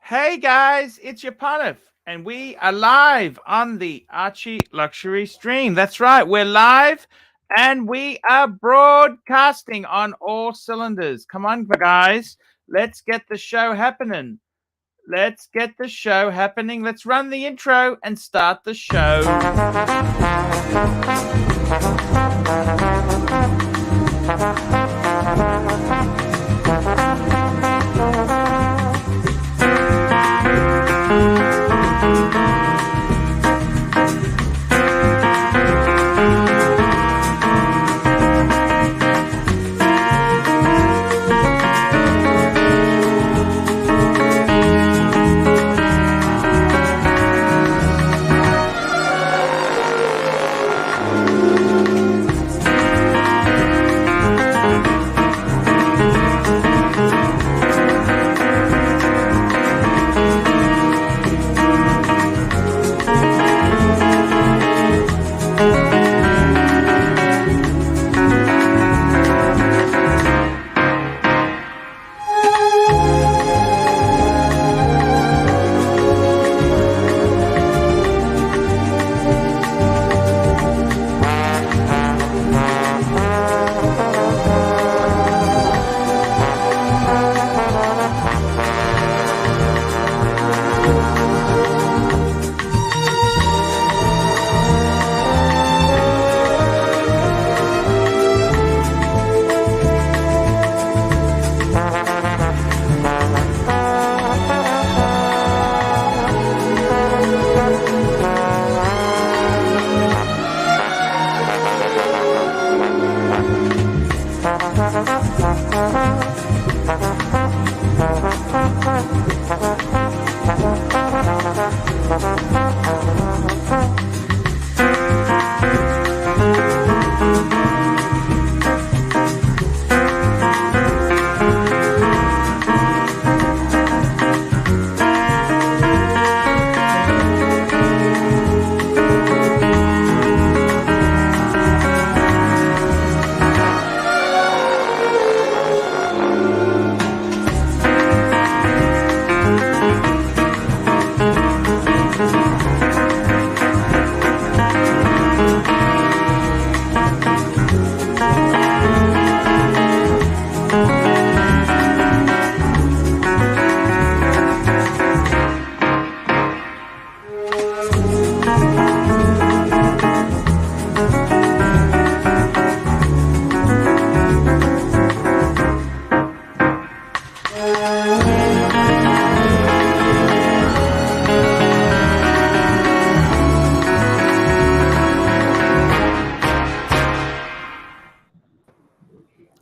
Hey guys, it's your Punif, and we are live on the Archie Luxury stream. That's right, we're live and we are broadcasting on all cylinders. Come on, guys, let's get the show happening. Let's get the show happening. Let's run the intro and start the show.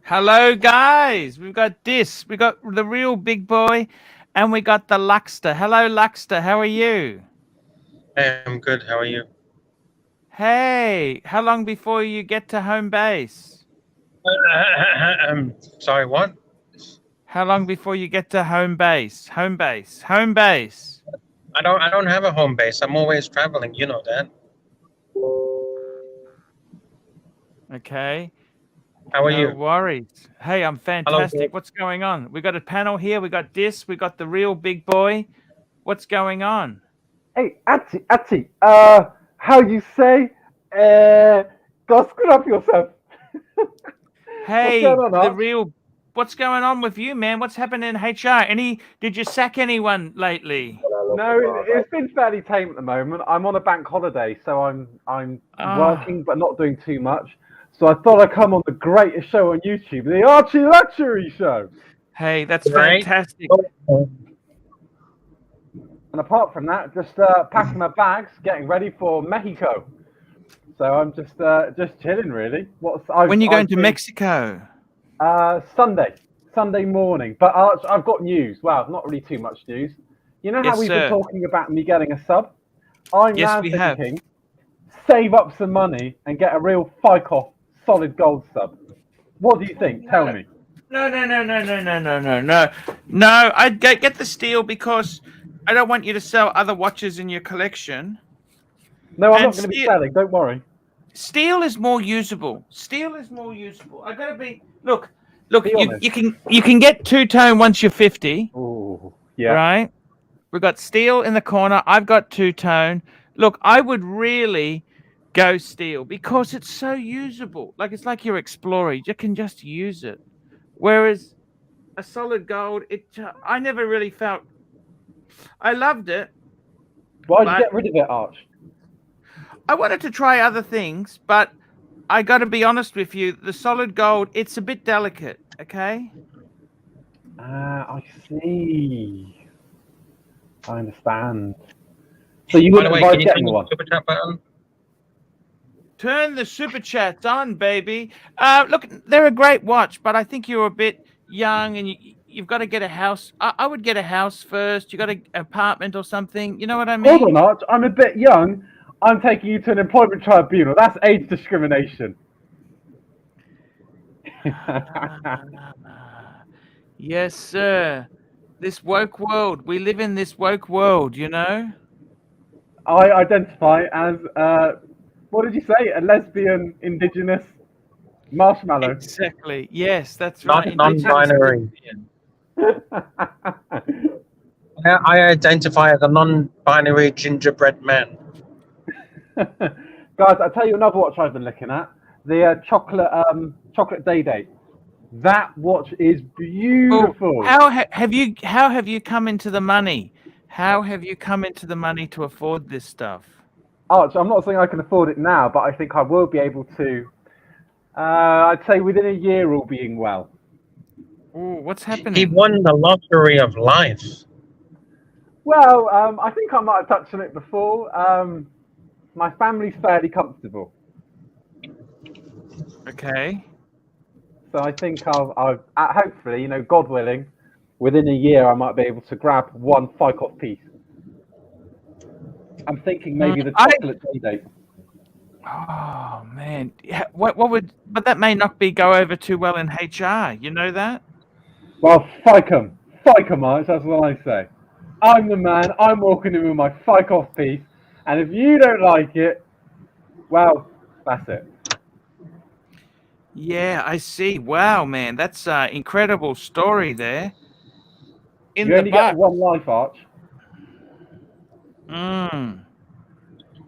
Hello, guys. We've got this. We got the real big boy, and we got the Luxter. Hello, Luxter. How are you? Hey, I'm good. How are you? Hey, how long before you get to home base? Sorry, what? How long before you get to home base? Home base. Home base. I don't have a home base. I'm always traveling. You know that. Okay. How are No you? worries. Hey, I'm fantastic. Hello. What's going on? We got a panel here. We got this. We got the real big boy. What's going on? Hey, Archie, how you say, go screw up yourself. Hey, going on, the Arch? real. What's going on with you, man? What's happening in HR? Did you sack anyone lately? No, it's been fairly tame at the moment. I'm on a bank holiday, so I'm working but not doing too much. So I thought I'd come on the greatest show on YouTube, the ArchieLuxury show. Hey, that's Right. fantastic. And apart from that, just packing my bags, getting ready for Mexico. So I'm just chilling, really. When you going to Mexico? Sunday morning. But Arch, I've got news. Well, not really too much news. You know how Yes, we've sir. been talking about me getting a sub? I'm Yes, now we have. thinking, save up some money and get a real FICOF solid gold sub. What do you think? Tell me. No. No, I'd get the steel because I don't want you to sell other watches in your collection. No, I'm And not going to be selling. Don't worry. Steel is more usable. Steel is more usable. I gotta be look. Be You honest. can get two-tone once you're 50, Ooh, yeah. right? We've got steel in the corner. I've got two-tone. Look, I would really go steel because it's so usable. Like it's like your Explorer. You can just use it. Whereas a solid gold, I never really felt. I loved it. Why'd you get rid of it, Arch? I wanted to try other things, but I got to be honest with you. The solid gold, it's a bit delicate. Okay. I see. I understand. So you By the wouldn't way, advise can you getting turn one? the super chat button? Turn the super chats on, baby. Look, they're a great watch, but I think you're a bit young and you've got to get a house. I would get a house first. You got an apartment or something. You know what I mean? Hold on, Arch. I'm a bit young. I'm taking you to an employment tribunal. That's age discrimination. Yes, sir. This woke world. We live in this woke world, you know? I identify as, what did you say? A lesbian, indigenous marshmallow. Exactly. Yes, that's Not right. non-binary. I identify as a non-binary gingerbread man. Guys, I'll tell you another watch I've been looking at. The chocolate day date. That watch is beautiful. Oh, how have you come into the money? How have you come into the money to afford this stuff? Arch, I'm not saying I can afford it now, but I think I will be able to. I'd say within a year, all being well. Oh, what's happening? He won the lottery of life. Well, I think I might have touched on it before. My family's fairly comfortable. Okay. So I think I'll hopefully, God willing, within a year I might be able to grab one FICOF piece. I'm thinking maybe the chocolate day date. Oh man, but that may not go over too well in HR. You know that? Well, FICOM, Arch, that's what I say. I'm the man. I'm walking in with my FICOF piece, and if you don't like it, well, that's it. Yeah, I see. Wow, man, that's an incredible story there. You only get one life, Arch.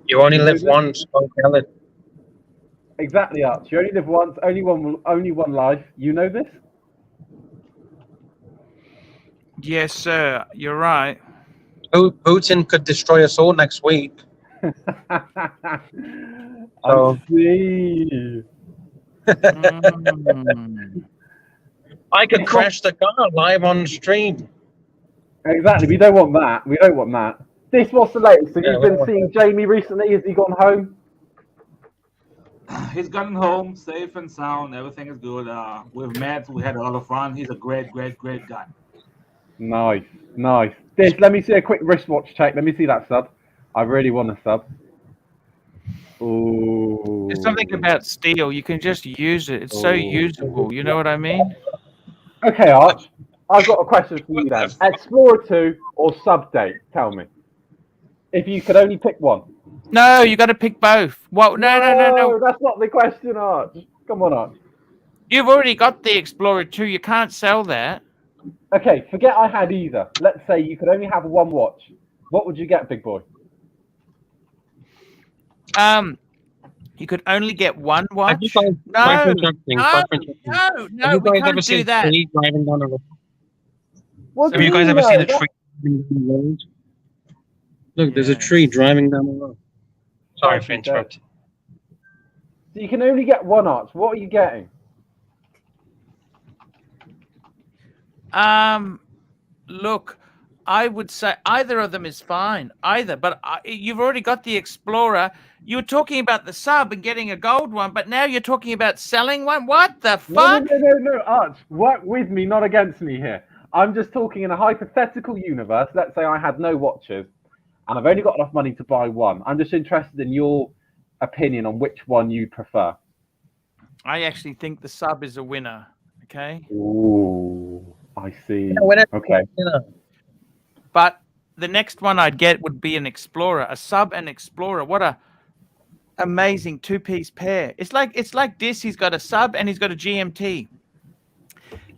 You only live once, don't tell it. Exactly, Arch. You only live once, only one life. You know this? Yes, sir. You're right. Putin could destroy us all next week. I see. I could crash the car live on stream. Exactly. We don't want that. This was the latest. So you've been seeing Jamie recently. Has he gone home? He's gotten home safe and sound. Everything is good. We've met. We had a lot of fun. He's a great guy. Nice. Let me see a quick wristwatch check. Let me see that sub. I really want a sub. Ooh. There's something about steel. You can just use it. It's so usable. You know what I mean? Okay, Arch. I've got a question for you then. Explorer 2 or sub date? Tell me. If you could only pick one. No, you got to pick both. What? No. That's not the question, Arch. Come on, Arch. You've already got the Explorer 2. You can't sell that. Okay, forget I had either. Let's say you could only have one watch. What would you get, big boy? You could only get one watch. We can't do that. Driving down the road? Have you guys ever seen a tree driving down the road? Look, there's a tree driving down the road. Sorry for interrupting. So you can only get one, Arch. What are you getting? Look, I would say either of them is fine. Either, but you've already got the Explorer. You were talking about the sub and getting a gold one, but now you're talking about selling one. What the fuck? No, Arch. Work with me, not against me here. I'm just talking in a hypothetical universe. Let's say I had no watches, and I've only got enough money to buy one. I'm just interested in your opinion on which one you prefer. I actually think the sub is a winner. Okay. Ooh, I see. Okay. But the next one I'd get would be an Explorer, a sub and Explorer. What a amazing two-piece pair. It's like this. He's got a sub and he's got a GMT.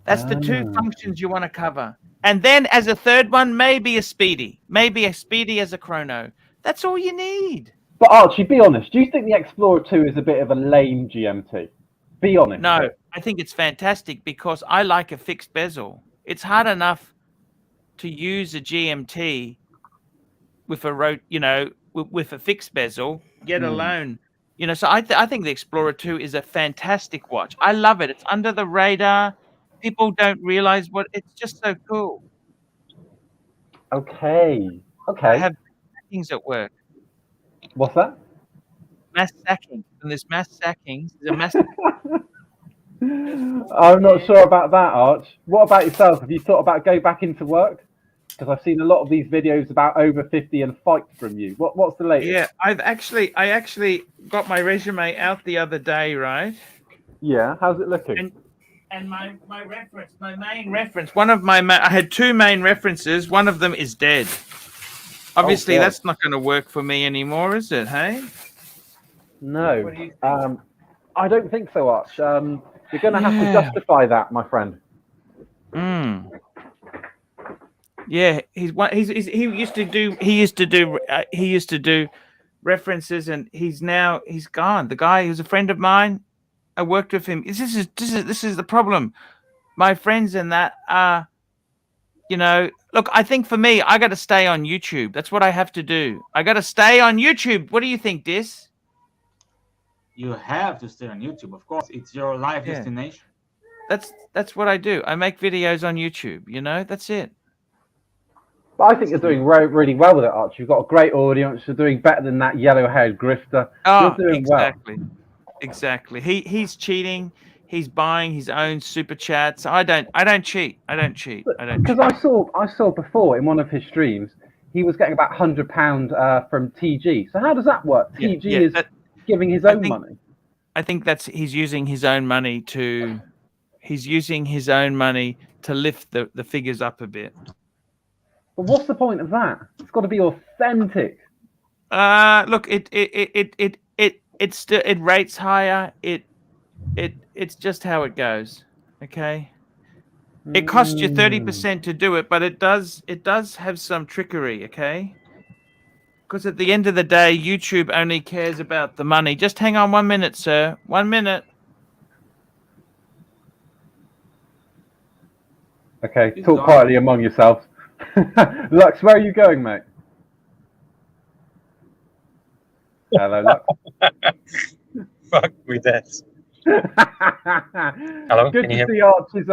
That's the two functions you want to cover. And then as a third one, maybe a speedy as a chrono. That's all you need. But Archie, be honest. Do you think the Explorer 2 is a bit of a lame GMT? Be honest. No, I think it's fantastic because I like a fixed bezel. It's hard enough to use a GMT with a with a fixed bezel, yet alone, So I think the Explorer 2 is a fantastic watch. I love it. It's under the radar. People don't realize it's just so cool. Okay. I have sackings at work. What's that? Mass sackings. And there's mass sackings. There's a mass. I'm not sure about that, Arch. What about yourself? Have you thought about going back into work? Because I've seen a lot of these videos about over 50 and fights from you. What's the latest? Yeah, I actually got my resume out the other day, right? Yeah, how's it looking? And my main reference, I had two main references. One of them is dead. Obviously, that's not going to work for me anymore, is it? Hey? No. I don't think so, Arch. You're going to have to justify that, my friend. Yeah, he used to do references, and he's gone. The guy who's a friend of mine, I worked with him. This is the problem. My friends and that are, look, I think for me, I got to stay on YouTube. That's what I have to do. I got to stay on YouTube. What do you think, Dis? You have to stay on YouTube, of course. It's your life destination. That's what I do. I make videos on YouTube. That's it. But I think you're doing really well with it, Archie. You've got a great audience. You're doing better than that yellow-haired grifter. Oh, you're doing exactly. Well. Exactly. He's cheating. He's buying his own super chats. I don't cheat. Because I saw before in one of his streams, he was getting about £100 from TG. So how does that work? TG is giving his own money. I think he's using his own money to lift the figures up a bit. But what's the point of that? It's got to be authentic. Look, it rates higher. It's just how it goes. Okay. It costs you 30% to do it, but it does have some trickery. Okay. Because at the end of the day, YouTube only cares about the money. Just hang on 1 minute, sir. 1 minute. Okay. Talk quietly among yourselves. Lux, where are you going, mate? Hello, Lux. Fuck with that. Hello, good to see Archie's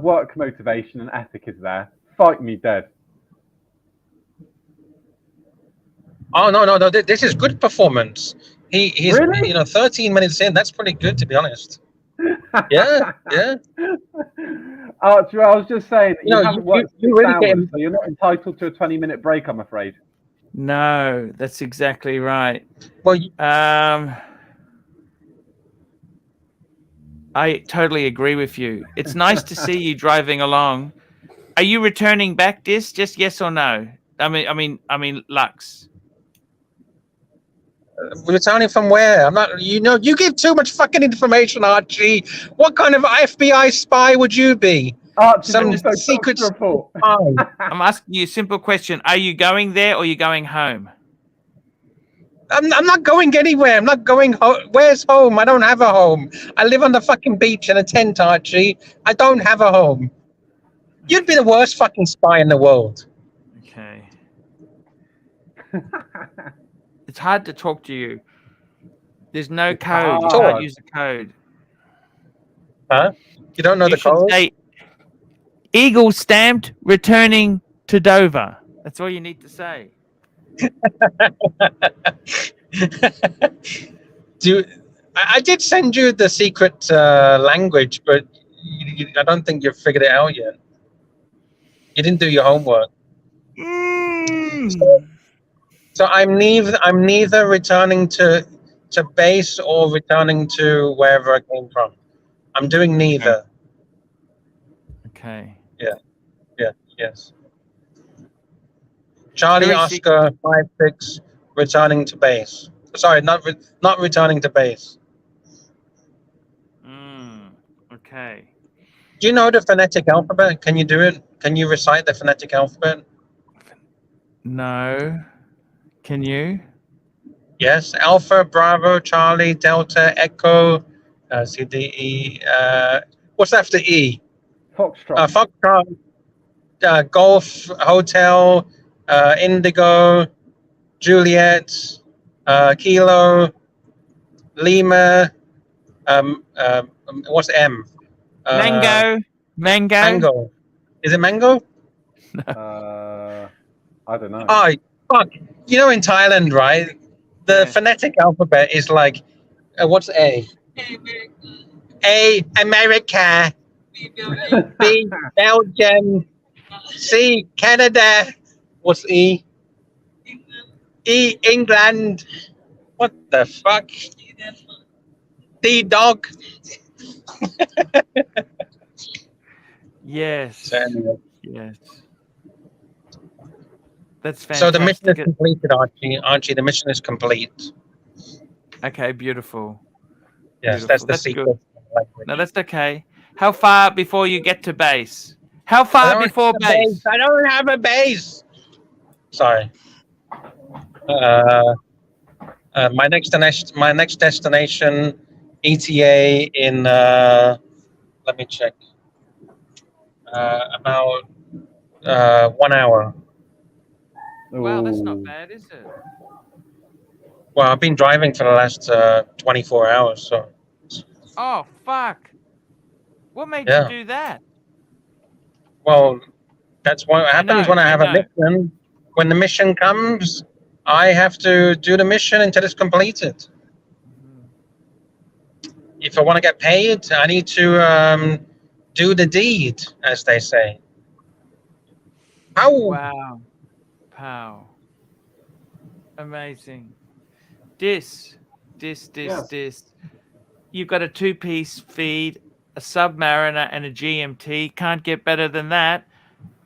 work motivation and ethic is there. Fight me dead. Oh no! This is good performance. He's really? 13 minutes in. That's pretty good, to be honest. Yeah. Archie, I was just saying, you haven't worked you really hours, so you're not entitled to a 20-minute break, I'm afraid. No, that's exactly right. Well, I totally agree with you. It's nice to see you driving along. Are you returning back, Dis? Just yes or no? I mean, Lux. Returning from where? I'm not. You give too much fucking information, Archie. What kind of FBI spy would you be? Archie, some secret report. I'm asking you a simple question. Are you going there or are you going home? I'm not going anywhere. I'm not going home. Where's home? I don't have a home. I live on the fucking beach in a tent, Archie. I don't have a home. You'd be the worst fucking spy in the world. Okay. It's hard to talk to you. There's no code. You can't use the code. Huh? You don't know the code? Say, Eagle stamped, returning to Dover. That's all you need to say. I did send you the secret language, but I don't think you've figured it out yet. You didn't do your homework. So I'm neither returning to base or returning to wherever I came from. I'm doing neither. Okay. Yes. Charlie Oscar 56 returning to base. Sorry, not returning to base. Okay. Do you know the phonetic alphabet? Can you do it? Can you recite the phonetic alphabet? No. Can you? Yes. Alpha, Bravo, Charlie, Delta, Echo, C, D, E. What's after E? Foxtrot. Foxtrot, Golf, Hotel, Indigo, Juliet, Kilo, Lima. What's M? Mango. Mango. Mango. Is it mango? I don't know. Oh, fuck. You know, in Thailand, right? The Yeah. phonetic alphabet is like, what's A? A, America. B, Belgium. C, Canada. What's E? E, England. What the fuck? D, dog. Yes. So, anyway. Yes. That's fantastic. So the mission is completed, Archie. Archie, the mission is complete. Okay, beautiful. Yes, Beautiful. that's the That's secret. No, that's okay. How far before you get to base? How far before base? I don't have a base. Sorry. My next destination, ETA in. Let me check. About 1 hour. Wow, that's not Ooh. bad, is it? Well, I've been driving for the last 24 hours, so. Oh, fuck. What made Yeah. you do that? Well, that's what happens know, when I have I a know. mission. When the mission comes, I have to do the mission until it's completed. If I want to get paid, I need to do the deed, as they say. How? Wow. Pow. Amazing. This. Yes. You've got a 2-piece feed, a Submariner, and a GMT. Can't get better than that.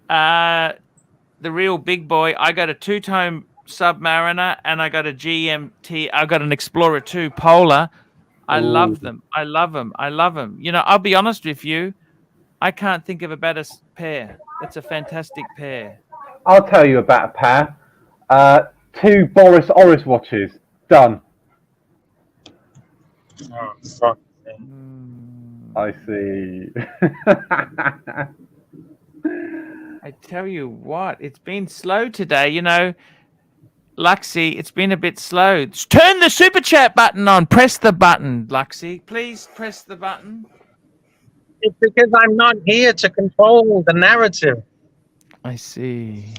The real big boy, I got a 2-tone Submariner and I got a GMT. I got an Explorer 2 Polar. I love them. I love them. I love them. You know, I'll be honest with you. I can't think of a better pair. That's a fantastic pair. I'll tell you about a pair. 2 Boris Oris watches. Done. Oh, fuck. I see. I tell you what, it's been slow today. You know, Luxy, it's been a bit slow. Turn the super chat button on. Press the button, Luxy. Please press the button. It's because I'm not here to control the narrative. I see.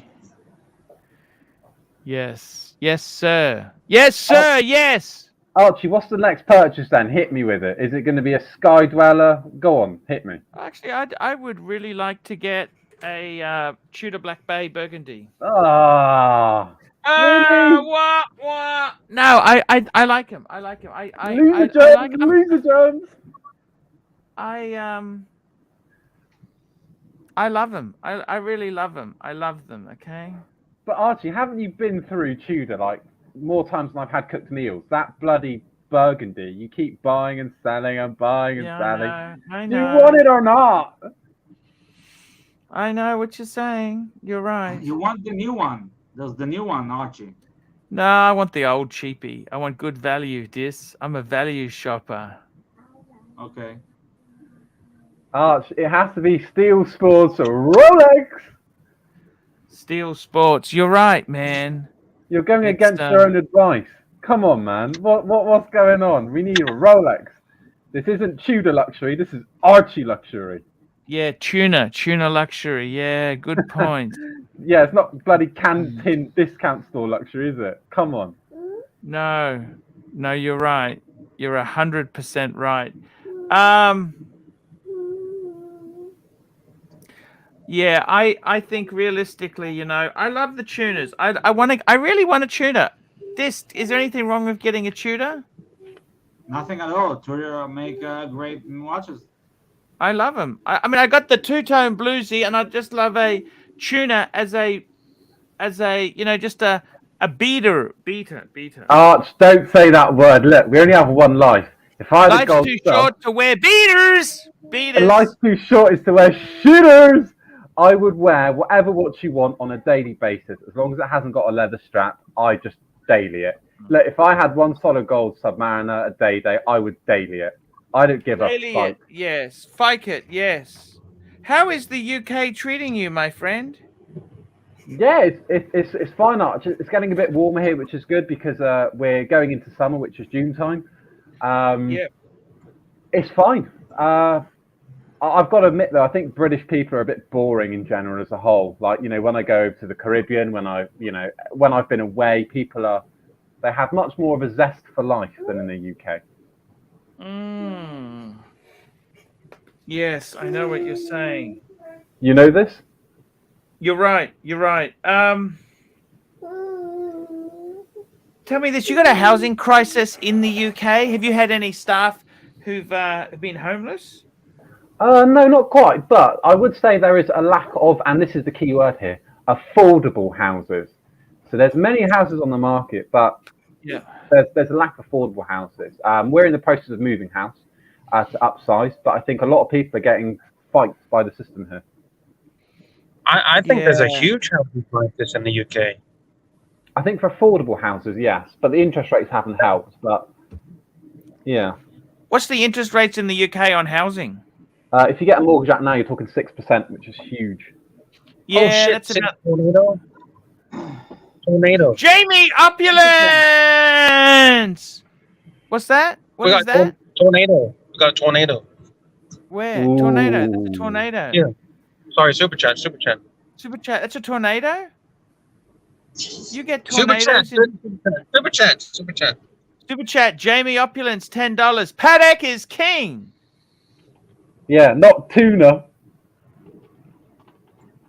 Yes. Yes, sir. Yes, sir. Yes. Archie, what's the next purchase then? Hit me with it. Is it going to be a Sky Dweller? Go on, hit me. Actually, I would really like to get a Tudor Black Bay Burgundy. Ah. Really? What? No, I like him. I like him. I Loser like Jones, him. Loser Jones. I love him. I really love him. I love them. Okay. But Archie, haven't you been through Tudor like more times than I've had cooked meals? That bloody Burgundy, you keep buying and selling and buying and selling. I Do know. you want it or not? I know what you're saying. You're right. You want the new one? There's the new one, Archie. No, I want the old cheapie. I want good value. I'm a value shopper. Okay. Arch, it has to be Steel Sports or Rolex. Steel Sports. You're right, man. You're going It's, against your own advice. Come on, man. What's going on? We need a Rolex. This isn't Tudor luxury. This is Archie luxury. Yeah, tuna luxury. Yeah, good point. Yeah, it's not bloody canteen discount store luxury, is it? Come on. No, you're right. You're 100% right. Yeah, I think realistically, you know, I love the tuners. I really want a tuner. Is there anything wrong with getting a tuner? Nothing at all. Tudor make great watches. I love them. I mean, I got the 2-tone bluesy, and I just love a tuner as a you know, just a beater. Arch, don't say that word. Look, we only have one life. If I had a Life's gold too star, short to wear beaters. life's too short is to wear shooters. I would wear whatever watch you want on a daily basis, as long as it hasn't got a leather strap. I just daily it. Look, if I had one solid gold Submariner a day, I would daily it. I don't give Daily a it, fuck. yes. Fike it, yes. How is the UK treating you, my friend? Yeah, it's fine, Arch. It's getting a bit warmer here, which is good because we're going into summer, which is June time. Yeah. It's fine. I've got to admit, though, I think British people are a bit boring in general as a whole. Like, when I go to the Caribbean, when I've been away, they have much more of a zest for life than in the UK. Yes, I know what you're saying. You know this? You're right. You're right. Tell me this: you got a housing crisis in the UK? Have you had any staff who've been homeless? No, not quite. But I would say there is a lack of, and this is the key word here, affordable houses. So there's many houses on the market, but Yeah. there's a lack of affordable houses. We're in the process of moving house to upsize, but I think a lot of people are getting fiked by the system here. I think there's a Yeah. huge housing crisis in the UK. I think for affordable houses, yes, but the interest rates haven't helped. But yeah, What's the interest rates in the UK on housing? if you get a mortgage out now, you're talking 6%, which is huge. Yeah, Oh shit! that's about. Tornado. Jamie Opulence. What's that? What We is got that? tornado. We got a tornado. Where? Tornado. That's a Ooh. tornado. Yeah. Sorry, super chat. Super chat. That's a tornado. You get Super chat. tornadoes. Super chat. Super chat. Jamie Opulence, $10. Paddock is king. Yeah, not tuna.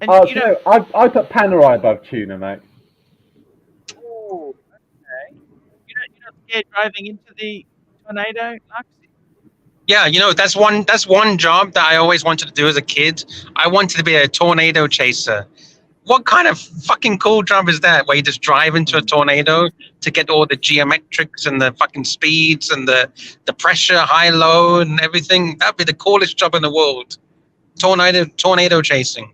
And You know, I put Panerai above tuna, mate. Oh, okay. You're not scared driving into the tornado, Lux? Yeah, that's one job that I always wanted to do as a kid. I wanted to be a tornado chaser. What kind of fucking cool job is that? Where you just drive into a tornado to get all the geometrics and the fucking speeds and the pressure, high, low, and everything. That'd be the coolest job in the world. Tornado chasing.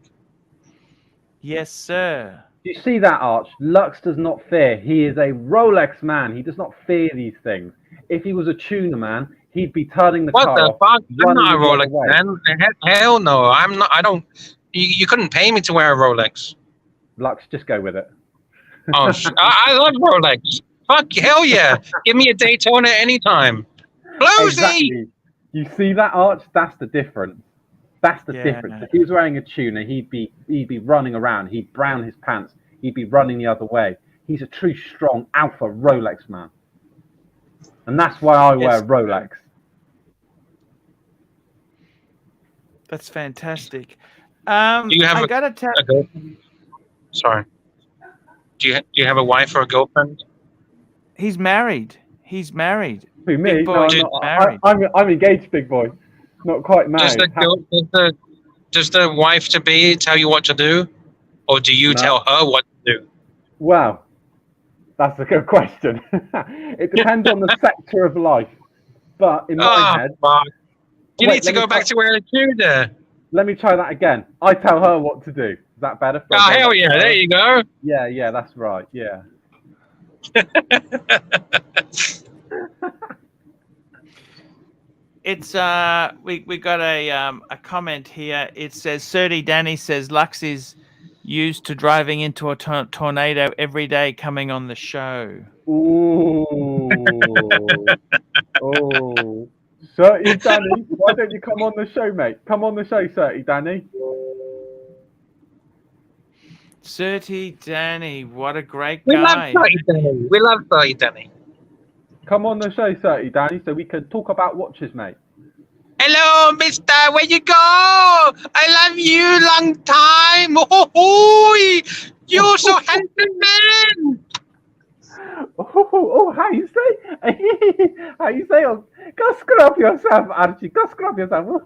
Yes, sir. Do you see that, Arch? Lux does not fear. He is a Rolex man. He does not fear these things. If he was a tuna man, he'd be turning the What car the off. fuck? I'm not a running the other Rolex way. man. Hell no. I'm not. I don't. You couldn't pay me to wear a Rolex. Lux, just go with it. Oh, I love Rolex. Fuck, hell yeah. Give me a Daytona anytime. Bluesy! Exactly. You see that, Arch? That's the difference. That's the difference. If he was wearing a tuna, he'd be running around. He'd brown his pants. He'd be running the other way. He's a true, strong alpha Rolex man. And that's why I wear Rolex. That's fantastic. Do you have I gotta tell. a girlfriend? Sorry. Do you have a wife or a girlfriend? He's married. He's married. Who, me? Big boy, No, married. I'm engaged, big boy. Not quite married. Does the wife to be tell you what to do, or do you tell her what to do? Well, that's a good question. It depends on the sector of life. But in my head, fuck. You Wait, need to go back to wearing a tuna. let me try that again. I tell her what to do. Is that better? Oh, hell yeah. There you go. Yeah, that's right. Yeah. It's we got a comment here. It says 30 Danny says Lux is used to driving into a tornado every day coming on the show. Ooh. Oh. 30 Danny, why don't you come on the show, mate? Come on the show, 30 Danny. 30 Danny, what a great We guy. love 30 Danny. We love 30 Danny. Come on the show, 30 Danny, so we can talk about watches, mate. Hello, mister. Where you go? I love you. Long time. Oh, you're so handsome, man. Oh, how you say? How you say? Oh, go scrub yourself, Archie. Go scrub yourself.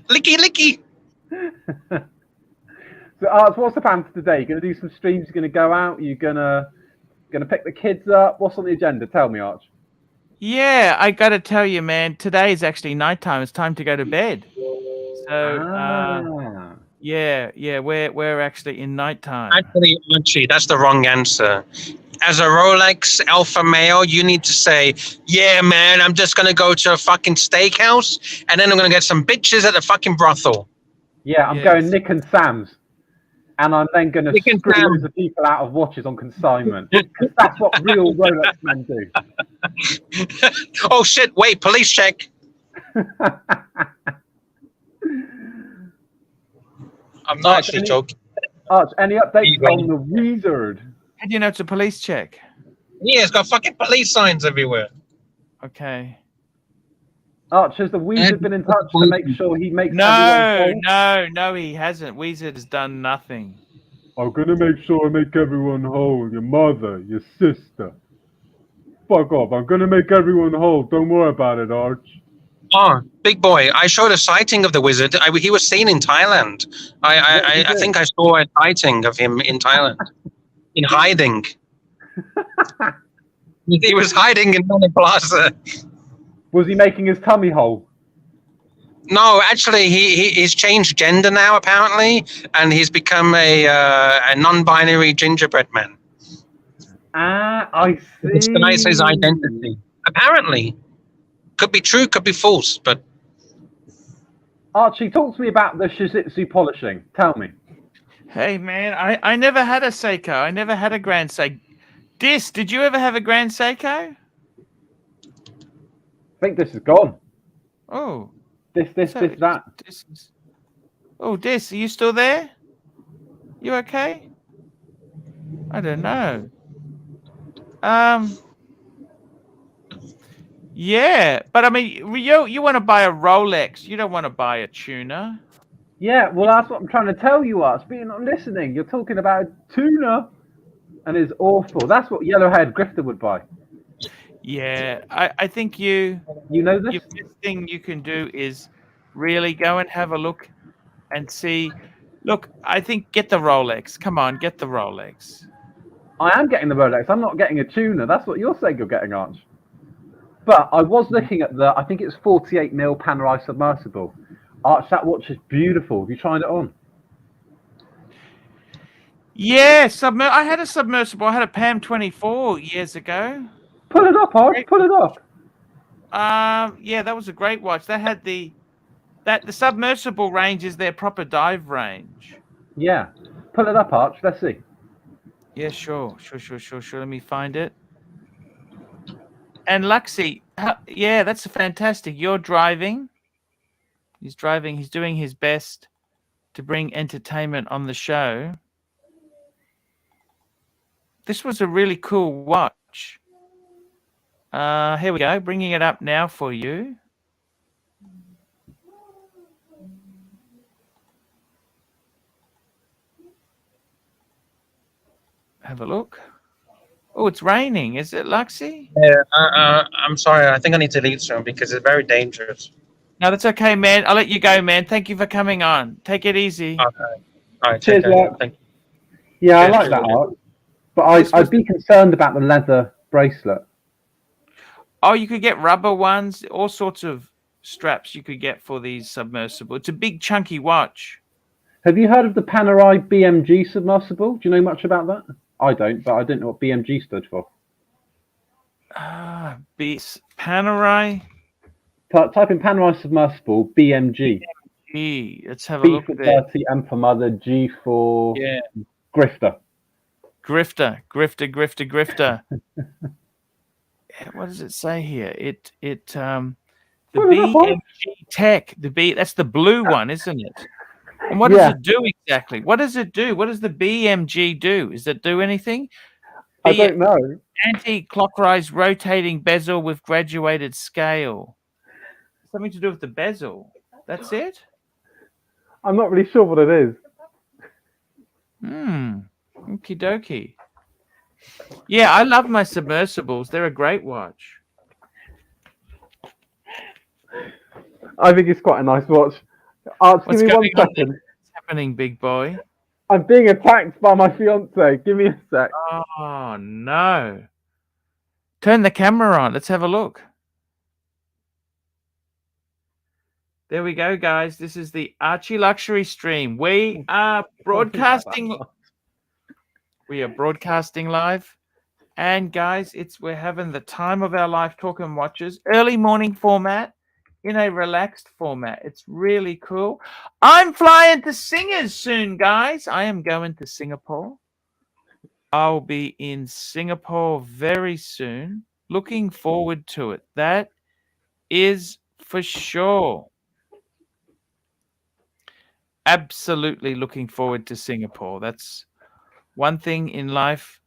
Licky. So, Arch, what's the plan for today? You're going to do some streams? You're going to go out? You're going to pick the kids up? What's on the agenda? Tell me, Arch. Yeah, I got to tell you, man, today is actually nighttime. It's time to go to bed. So yeah, we're actually in nighttime. Actually, Archie, that's the wrong answer. As a Rolex alpha male, you need to say, "Yeah, man, I'm just gonna go to a fucking steakhouse, and then I'm gonna get some bitches at the fucking brothel." Yeah, I'm going Nick and Sam's. And I'm then going to Nick and screw Sam. loads of people out of watches on consignment. Because that's what real Rolex men do. Oh shit! Wait, police check. I'm not actually joking. Arch, any updates on the wizard? How do you know it's a police check? Yeah, it's got fucking police signs everywhere. Okay. Arch, has the wizard been in touch to make sure he makes everyone whole? No, he hasn't. Wizard has done nothing. I'm gonna make sure I make everyone whole. Your mother, your sister. Fuck off. I'm gonna make everyone whole. Don't worry about it, Arch. Oh, big boy! I showed a sighting of the wizard. He was seen in Thailand. I think I saw a sighting of him in Thailand, in hiding. He was hiding in Nana Plaza. Was he making his tummy whole? No, actually, he's changed gender now apparently, and he's become a non-binary gingerbread man. Ah, I see. It's denies his identity. Apparently, could be true, could be false, but. Archie, talk to me about the Shizitsu polishing. Tell me. Hey man, I never had a Seiko. I never had a Grand Seiko. Did you ever have a Grand Seiko? I think this is gone. Oh. This, that. Oh, Dis, are you still there? You okay? I don't know. Yeah, but I mean, you want to buy a Rolex. You don't want to buy a tuner. Yeah, well, that's what I'm trying to tell you, Arch. But you're not listening. You're talking about a tuner, and it's awful. That's what yellow-haired grifter would buy. Yeah, I think you know this. The best thing you can do is really go and have a look and see. Look, I think get the Rolex. Come on, get the Rolex. I am getting the Rolex. I'm not getting a tuner. That's what you're saying you're getting, Arch. But I was looking at I think it's 48mm Panerai submersible. Arch, that watch is beautiful. Have you tried it on? Yeah, I had a submersible. I had a PAM 24 years ago. Pull it up, Arch. Pull it up. Yeah, that was a great watch. That had the submersible range is their proper dive range. Yeah, pull it up, Arch. Let's see. Yeah, sure. Let me find it. And Luxy, yeah, that's fantastic. You're driving. He's driving. He's doing his best to bring entertainment on the show. This was a really cool watch. Here we go. Bringing it up now for you. Have a look. Oh, it's raining. Is it, Luxy? Yeah, I'm sorry. I think I need to leave soon because it's very dangerous. No, that's okay, man. I'll let you go, man. Thank you for coming on. Take it easy. Okay. All right. Cheers, Thank you. Yeah, I like that, Arch. But I'd be concerned about the leather bracelet. Oh, you could get rubber ones, all sorts of straps you could get for these submersible. It's a big, chunky watch. Have you heard of the Panerai BMG submersible? Do you know much about that? I don't, but I didn't know what BMG stood for. Panerai? Type in Panerai submersible, BMG. BMG. Let's have a B look for at it. dirty, M for mother, G for grifter. Grifter. What does it say here? The BMG Tech. That's the blue one, isn't it? And what does it do exactly? What does it do? What does the BMG do? Does it do anything? I don't know. Anti-clockwise rotating bezel with graduated scale. Something to do with the bezel. That's it? I'm not really sure what it is. Okie dokie. Yeah, I love my submersibles. They're a great watch. I think it's quite a nice watch. Arch, give me 1 second. What's happening, big boy? I'm being attacked by my fiance. Give me a sec. Oh, no. Turn the camera on. Let's have a look. There we go, guys. This is the ArchieLuxury stream. We are broadcasting. We are broadcasting live. And guys, we're having the time of our life talking watches. Early morning format in a relaxed format. It's really cool. I'm flying to Singers soon, guys. I am going to Singapore. I'll be in Singapore very soon. Looking forward to it. That is for sure. Absolutely looking forward to Singapore. That's one thing in life.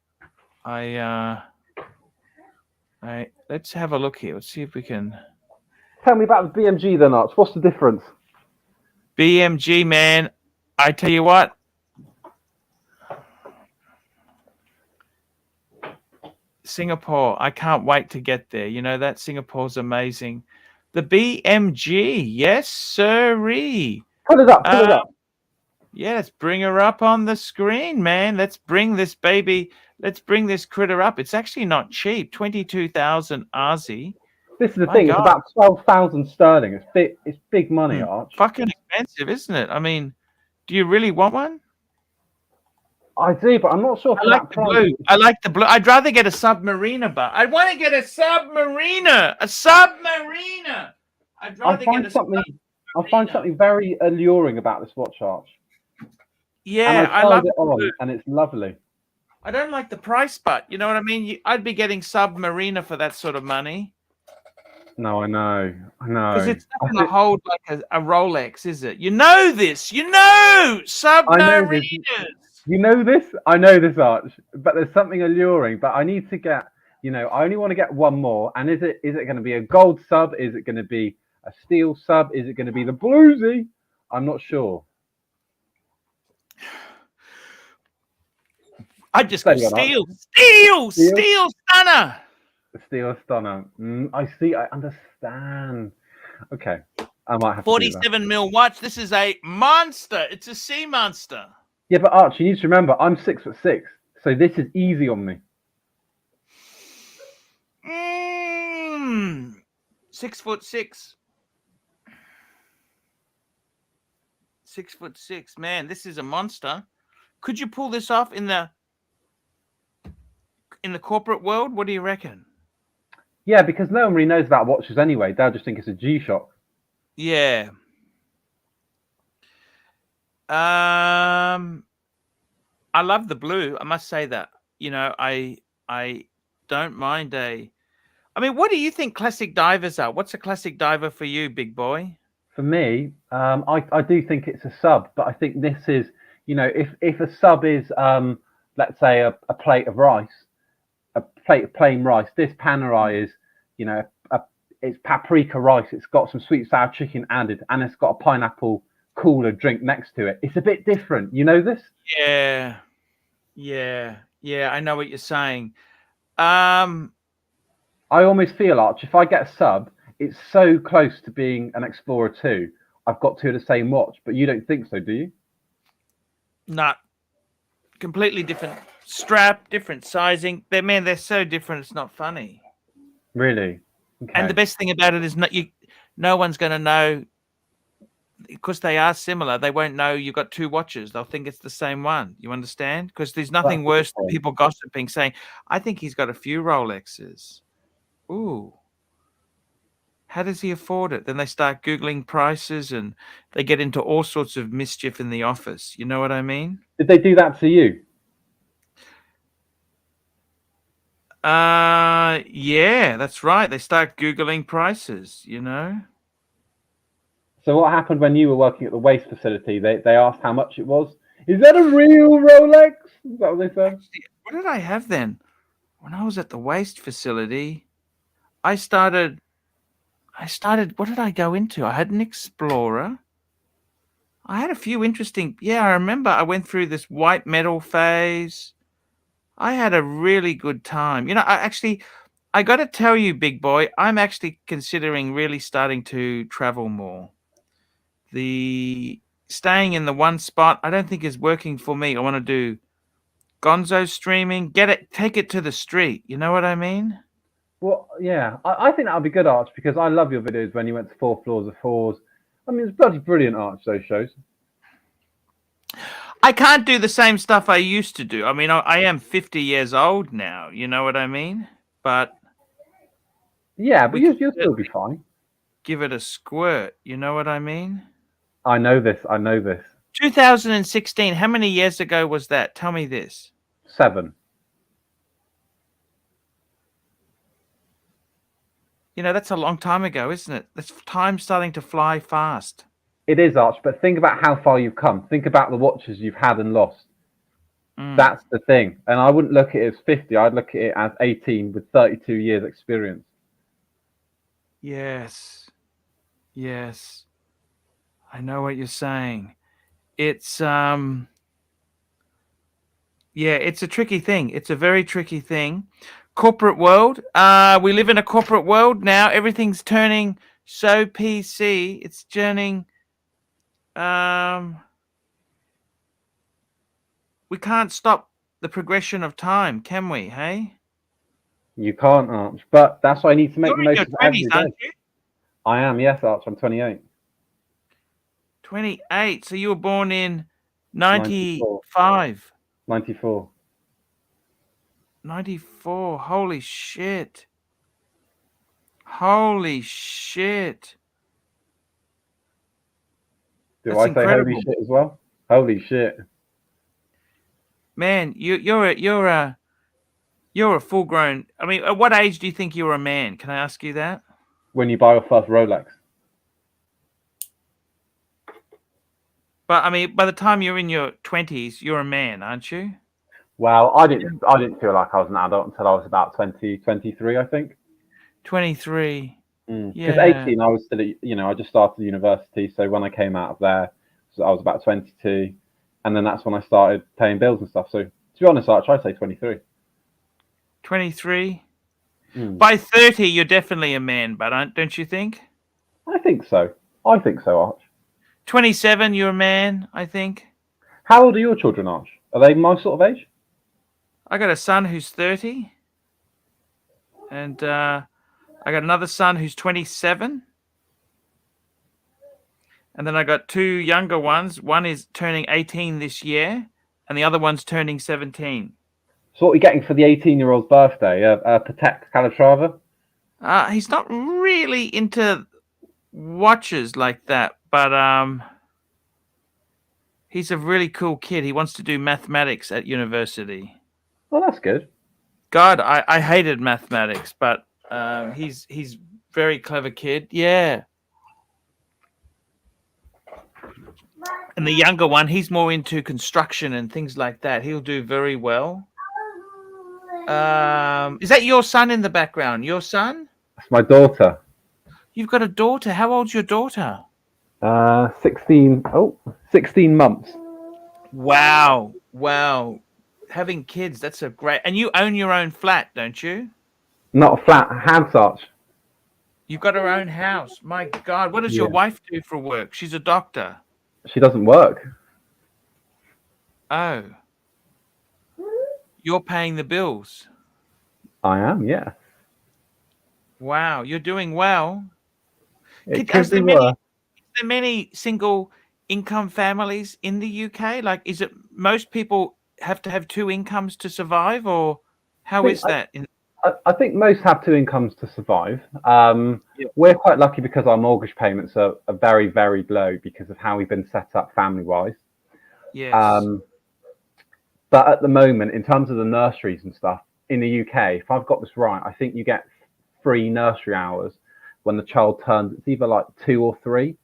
Let's have a look here. Let's see if we can. Tell me about the BMG then, Arch. What's the difference? BMG, man. I tell you what. Singapore. I can't wait to get there. You know that Singapore's amazing. The BMG, yes, sirree. Put it up. Put it up. Yeah, let's bring her up on the screen, man. Let's bring this baby. Let's bring this critter up. It's actually not cheap. 22,000 Aussie. This is the thing. It's about 12,000 sterling. It's big money, Arch. Fucking expensive, isn't it? I mean, do you really want one? I do, but I'm not sure. I like the blue. I like the blue. I'd rather get a Submariner, but I want to get a Submariner. A Submariner. I'd rather get a Submariner. I find something very alluring about this watch, Arch. Yeah, and I love it on, and it's lovely. I don't like the price, but you know what I mean. I'd be getting Submariner for that sort of money. No, I know. Because it's not going to hold like a Rolex, is it? You know this. You know Submariners. You know this? I know this, Arch. But there's something alluring. But I need to get. I only want to get one more. And is it going to be a gold sub? Is it going to be a steel sub? Is it going to be the bluesy? I'm not sure. I just go steel stunner. The steel stunner. I see. I understand. Okay, I might have 47 mil watch. This is a monster. It's a sea monster. Yeah, but Arch, you need to remember, I'm 6'6", so this is easy on me. 6'6". 6'6". Man, this is a monster. Could you pull this off in the corporate world? What do you reckon? Yeah, because no one really knows about watches anyway. They'll just think it's a G-Shock. Yeah. I love the blue. I must say that. I don't mind I mean, what do you think classic divers are? What's a classic diver for you, big boy? For me, I do think it's a sub, but I think this is, if a sub is, let's say, a plate of rice, a plate of plain rice. This Panerai is, it's paprika rice. It's got some sweet sour chicken added, and it's got a pineapple cooler drink next to it. It's a bit different. You know this? Yeah. I know what you're saying. I almost feel, Arch, if I get a sub, it's so close to being an Explorer 2. I've got two of the same watch, but you don't think so, do you? Not completely different strap, different sizing. They're so different. It's not funny. Really? Okay. And the best thing about it is no one's going to know, because they are similar. They won't know you've got two watches. They'll think it's the same one. You understand? Because there's nothing worse than people gossiping, saying, "I think he's got a few Rolexes." Ooh. How does he afford it? Then they start Googling prices and they get into all sorts of mischief in the office. You know what I mean? Did they do that to you? Yeah, that's right. They start Googling prices, So what happened when you were working at the waste facility? They asked how much it was. Is that a real Rolex? Is that what they said? What did I have then? When I was at the waste facility, I started, what did I go into? I had an Explorer. I had a few interesting, I remember I went through this white metal phase. I had a really good time. I got to tell you, big boy, I'm actually considering really starting to travel more. The staying in the one spot, I don't think is working for me. I want to do gonzo streaming, take it to the street. You know what I mean? Well, yeah, I think that would be good, Arch, because I love your videos when you went to 4 floors of 4s. I mean, it's bloody brilliant, Arch, those shows. I can't do the same stuff I used to do. I mean, I am 50 years old now. You know what I mean? But Yeah, but we you'll could still be fine. give it a squirt. You know what I mean? I know this. I know this. 2016. How many years ago was that? Tell me this. 7. You know, that's a long time ago, isn't it? That's time starting to fly fast. It is, Arch, but think about how far you've come. Think about the watches you've had and lost. Mm. That's the thing. And I wouldn't look at it as 50. I'd look at it as 18 with 32 years experience. Yes. Yes. I know what you're saying. It's yeah, it's a tricky thing. It's a very tricky thing. Corporate world. We live in a corporate world now. Everything's turning so PC. It's turning we can't stop the progression of time, can we? Hey? You can't, Arch. But that's why I need to make You're the in most your of every 20s, day. aren't you? I am, yes, Arch. I'm 28. 28. So you were born in 95. 94. 94. Holy shit. Holy shit. Do That's I say incredible. holy shit as well? Holy shit. Man, you're a full grown. I mean, at what age do you think you're a man? Can I ask you that? When you buy your first Rolex. But I mean, by the time you're in your 20s, you're a man, aren't you? Well, I didn't feel like I was an adult until I was about 23, I think. 23. Because Yeah. 18, I was still, I just started university. So when I came out of there, I was about 22. And then that's when I started paying bills and stuff. So to be honest, Arch, I'd say 23. 23. By 30, you're definitely a man, but don't you think? I think so. Arch. 27, you're a man, I think. How old are your children, Arch? Are they my sort of age? I got a son who's 30. And I got another son who's 27. And then I got 2 younger ones. One is turning 18 this year, and the other one's turning 17. So what are you getting for the 18-year-old's birthday? A Patek Calatrava? He's not really into watches like that, but he's a really cool kid. He wants to do mathematics at university. Oh, that's good. God, I hated mathematics, but he's very clever kid. Yeah. And the younger one, he's more into construction and things like that. He'll do very well. Is that your son in the background? Your son? That's my daughter. You've got a daughter. How old's your daughter? 16 months. Wow. Wow. Having kids, that's a great... And you own your own flat, don't you? Not a flat, house, Arch. You've got her own house. My God. What does your wife do for work? She's a doctor. She doesn't work. Oh. You're paying the bills. I am, yeah. Wow. You're doing well. It Is could be there worse. many single income families in the UK? Like, is it most people have to have 2 incomes to survive, or how is that? I think most have 2 incomes to survive. We're quite lucky because our mortgage payments are very, very low because of how we've been set up family-wise. Yes. But at the moment, in terms of the nurseries and stuff, in the UK, if I've got this right, I think you get free nursery hours when the child turns, it's either like 2 or 3.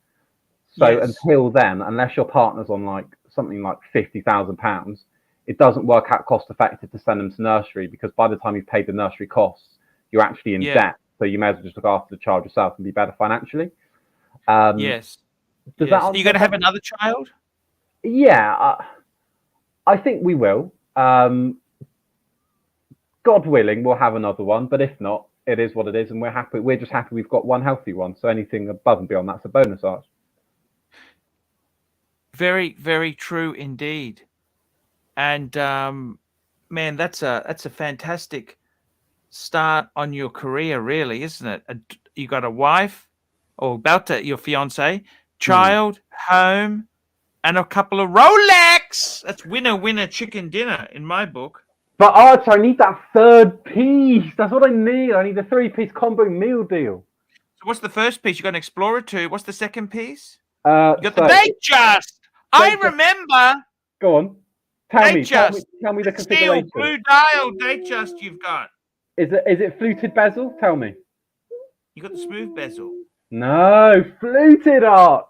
So until then, unless your partner's on like something like £50,000, it doesn't work out cost effective to send them to nursery, because by the time you've paid the nursery costs, you're actually in debt. So you may as well just look after the child yourself and be better financially. Yes. Does that Are you going to have another child? Yeah, I think we will. God willing, we'll have another one. But if not, it is what it is, and we're happy. We're just happy we've got one healthy one. So anything above and beyond that's a bonus, Arch. Very, very true indeed. And man, that's a fantastic start on your career, really, isn't it? You got a wife, or about to, your fiance, child, home, and a couple of Rolex. That's winner, chicken dinner in my book. But Archie, I need that third piece. That's what I need. I need a 3-piece combo meal deal. So what's the first piece? You got an Explorer 2. What's the second piece? You You got the Datejust. I remember. Go on. Tell me the Steel configuration. blue dial Datejust you've got. Is it fluted bezel? Tell me. You got the smooth bezel. No, fluted, Arch.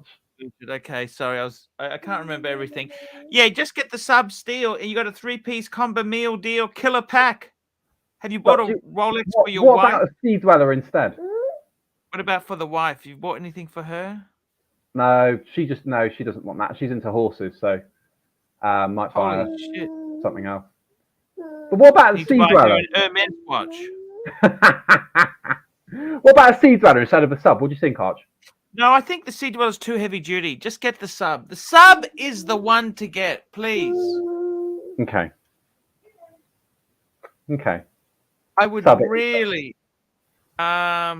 Okay, sorry, I can't remember everything. Yeah, just get the sub steel, and you got a 3-piece combo meal deal, killer pack. Have you bought a Rolex for your wife? What about a Sea Dweller instead? What about for the wife? You bought anything for her? No, she doesn't want that. She's into horses, so might buy her something else. But what about a Sea Dweller? Her men's watch. What about a Sea Dweller instead of a sub? What do you think, Arch? No, I think the Sea Dweller is too heavy duty. Just get the sub. The sub is the one to get, please. Okay. I would really, I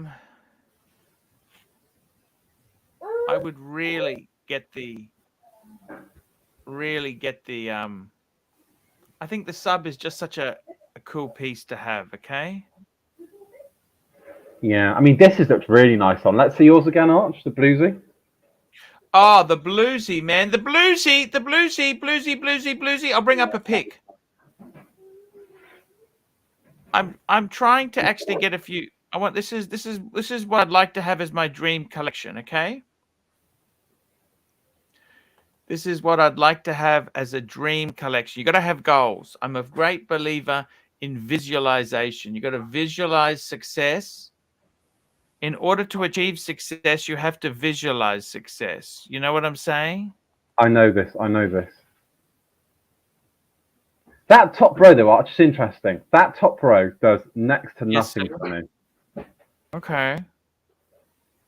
would really get the, I think the sub is just such a cool piece to have. Okay. Yeah, I mean, this looks really nice on. Let's see yours again, Arch, the bluesy. Oh, the bluesy, man. The bluesy. I'll bring up a pic. I'm trying to actually get a few. I want this is what I'd like to have as my dream collection, okay? This is what I'd like to have as a dream collection. You got to have goals. I'm a great believer in visualization. You got to visualize success. In order to achieve success, you have to visualize success. You know what I'm saying? I know this. That top row, though, Arch, is interesting. That top row does next to nothing for me. Okay.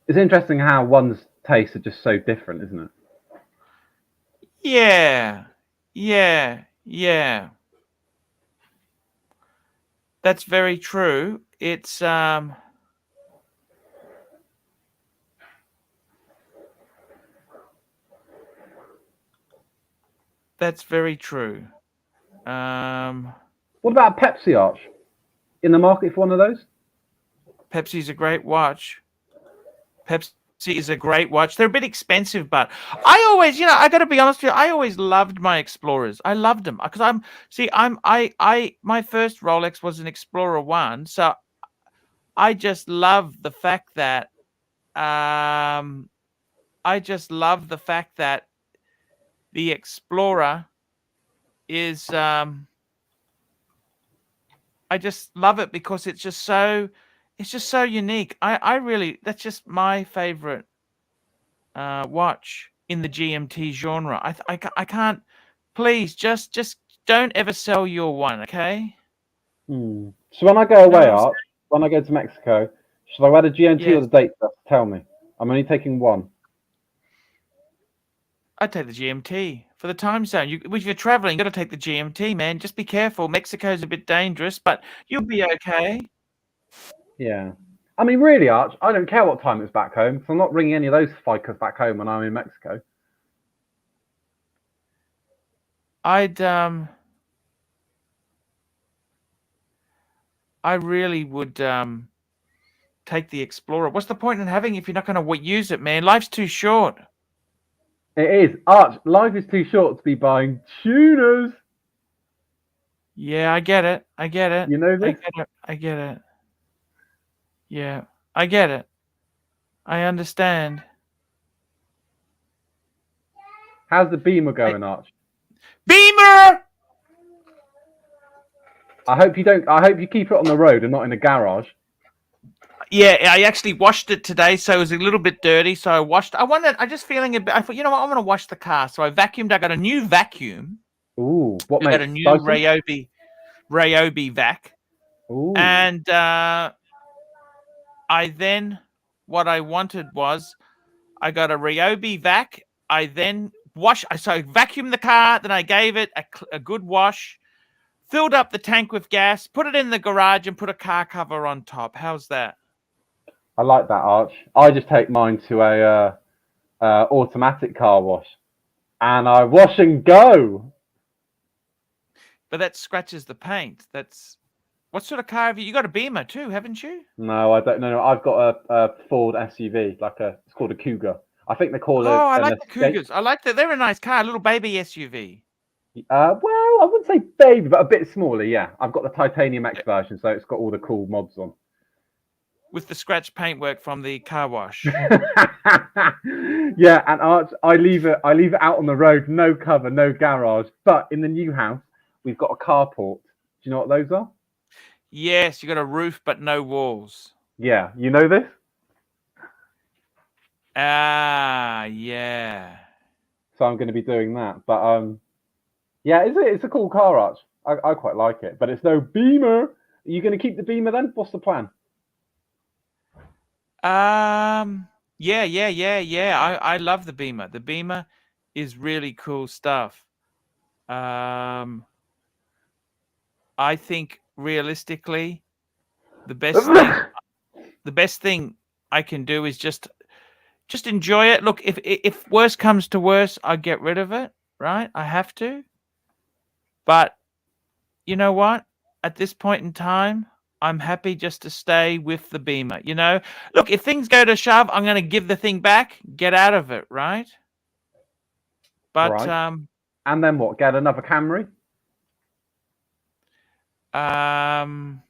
It's interesting how one's tastes are just so different, isn't it? Yeah. That's very true. It's That's very true. What about Pepsi, Arch? In the market for one of those? Pepsi's a great watch. Pepsi is a great watch. They're a bit expensive, but I always, I got to be honest with you, I always loved my Explorers. I loved them because my first Rolex was an Explorer 1, so I just love the fact that the Explorer is I just love it because it's just so unique. I really, that's just my favorite watch in the GMT genre. I can't, please just don't ever sell your one, okay? So when I go away, Arch, when I go to Mexico, should I wear the GMT or the Datejust? Tell me. I'm only taking one. I'd take the GMT for the time zone. If you're traveling, you got to take the GMT, man. Just be careful. Mexico's a bit dangerous, but you'll be okay. Yeah. I mean, really, Arch, I don't care what time it's back home, because I'm not bringing any of those fighters back home when I'm in Mexico. I really would take the Explorer. What's the point in having it if you're not going to use it, man? Life's too short. It is. Arch, life is too short to be buying tuners. Yeah, I get it. You know this? I get it. Yeah, I get it. I understand. How's the Beamer going, Arch? Beamer! I hope you keep it on the road and not in a garage. Yeah, I actually washed it today, so it was a little bit dirty. So I washed. I just feeling a bit. I thought, you know what? I want to wash the car. So I vacuumed. I got a new vacuum. Ooh, what? I got a new Ryobi vac. Ooh. And what I wanted was, I got a Ryobi vac. I then so I vacuumed the car. Then I gave it a good wash. Filled up the tank with gas. Put it in the garage and put a car cover on top. How's that? I like that, Arch. I just take mine to automatic car wash, and I wash and go. But that scratches the paint. That's what sort of car have you? You got a Beamer too, haven't you? No, I don't know. No, I've got a Ford SUV, it's called a Cougar. I think they call it Oh, I an like the Escape. Cougars. I like that. They're a nice car, a little baby SUV. Well, I wouldn't say baby, but a bit smaller. Yeah, I've got the Titanium X version, so it's got all the cool mods on. With the scratch paintwork from the car wash. Yeah, and Arch, I leave it out on the road, no cover, no garage. But in the new house, we've got a carport. Do you know what those are? Yes, you got a roof but no walls. Yeah, you know this? Ah, yeah. So I'm going to be doing that. But yeah, it's a cool car, Arch. I quite like it, but it's no Beamer. Are you going to keep the Beamer then? What's the plan? Yeah. I love the Beamer. The Beamer is really cool stuff. I think realistically, the best thing I can do is just enjoy it. Look, if worse comes to worse, I get rid of it, right? I have to. But you know what? At this point in time, I'm happy just to stay with the Beamer. You know, look, if things go to shove, I'm going to give the thing back, get out of it, right? But Right. And then what? Get another Camry? I'd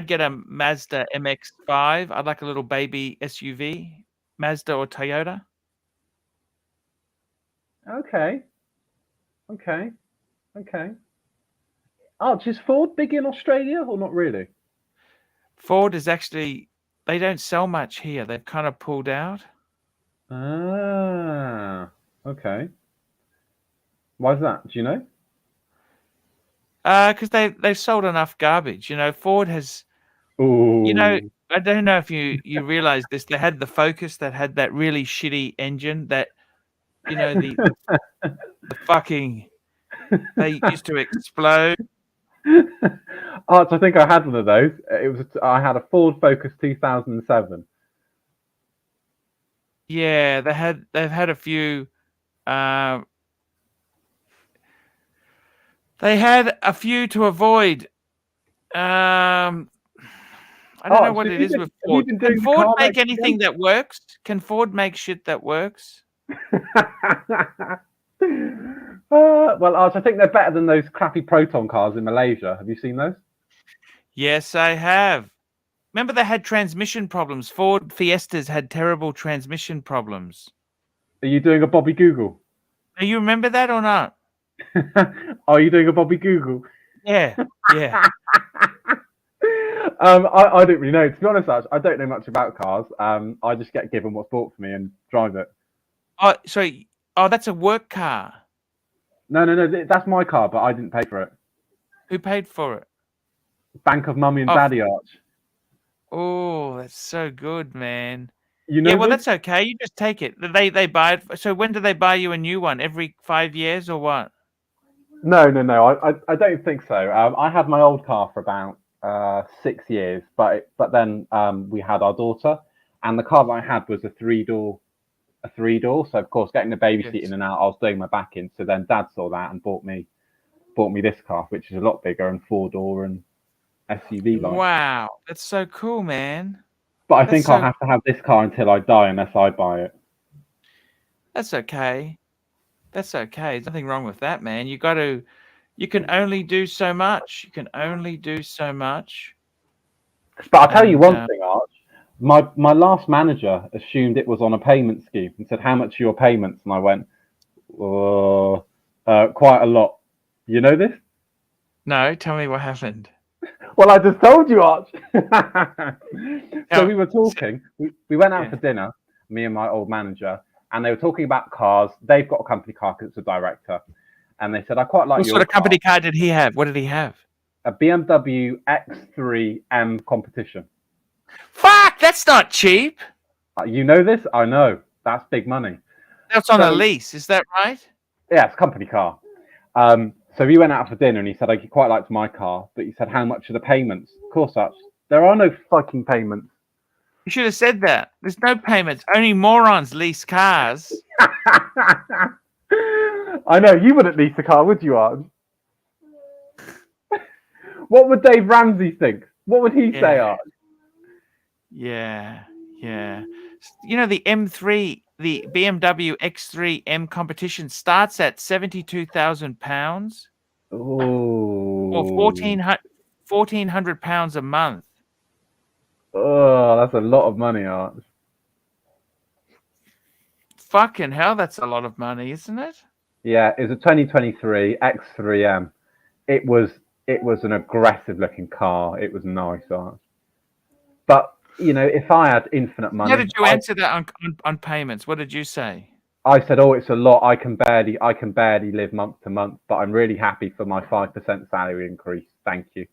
get a Mazda MX-5. I'd like a little baby SUV, Mazda or Toyota. Okay. Arch, is Ford big in Australia or not really? Ford is actually, they don't sell much here. They've kind of pulled out. Ah, okay. Why is that? Do you know? Because they've sold enough garbage. You know, Ford has. Ooh. You know, I don't know if you realize this. They had the Focus that had that really shitty engine that, you know, the fucking, they used to explode. Arch, I think I had one of those. I had a Ford Focus 2007. Yeah, they've had a few. They had a few to avoid. I don't know what it is with Ford. Can Ford make anything that works? Can Ford make shit that works? Well, Arch, I think they're better than those crappy Proton cars in Malaysia. Have you seen those? Yes, I have. Remember they had transmission problems. Ford Fiestas had terrible transmission problems. Are you doing a Bobby Google? Do you remember that or not? Are you doing a Bobby Google? Yeah. I don't really know. To be honest, Arch, I don't know much about cars. I just get given what's bought for me and drive it. Oh, sorry. Oh, that's a work car. No, that's my car, but I didn't pay for it. Who paid for it? Bank of Mummy and Daddy, Arch. Oh, that's so good, man. You know, yeah, well, that's okay. You just take it. They buy it. So when do they buy you a new one? Every 5 years or what? No. I don't think so. I had my old car for about 6 years, but then we had our daughter, and the car that I had was a three door. So of course, getting the baby seat in and out, I was doing my back in. So then Dad saw that and bought me this car, which is a lot bigger and 4-door and SUV like. Wow, that's so cool, man. But I think I'll have to have this car until I die, unless I buy it. That's okay. There's nothing wrong with that, man. You can only do so much. But I'll tell you one thing, Arch. My last manager assumed it was on a payment scheme and said, "How much are your payments?" And I went, "Quite a lot." You know this? No, tell me what happened. Well, I just told you, Arch. So we were talking. We went out for dinner, me and my old manager, and they were talking about cars. They've got a company car because it's a director. And they said, "I quite like your car." What sort of company car did he have? What did he have? A BMW X3 M Competition. Fuck, that's not cheap. You know this? I know. That's big money. That's on a lease. Is that right? Yeah, it's a company car. So we went out for dinner and he said, I quite liked my car, but he said, "How much are the payments?" Of course, There are no fucking payments. You should have said that. There's no payments. Only morons lease cars. I know, you wouldn't lease a car, would you, Arch? What would Dave Ramsey think? What would he say, Arch? Yeah. You know, the M3, the BMW X3 M competition starts at £72,000 or Oh, £1,400 a month. oh, that's a lot of money, Arch. Fucking hell, that's a lot of money, isn't it? Yeah, it was a 2023 X3M. It was an aggressive looking car. It was nice, Arch. But you know, if I had infinite money, How did you answer that on payments? What did you say? I said, "Oh, it's a lot. I can barely live month to month, but I'm really happy for my 5% salary increase. Thank you."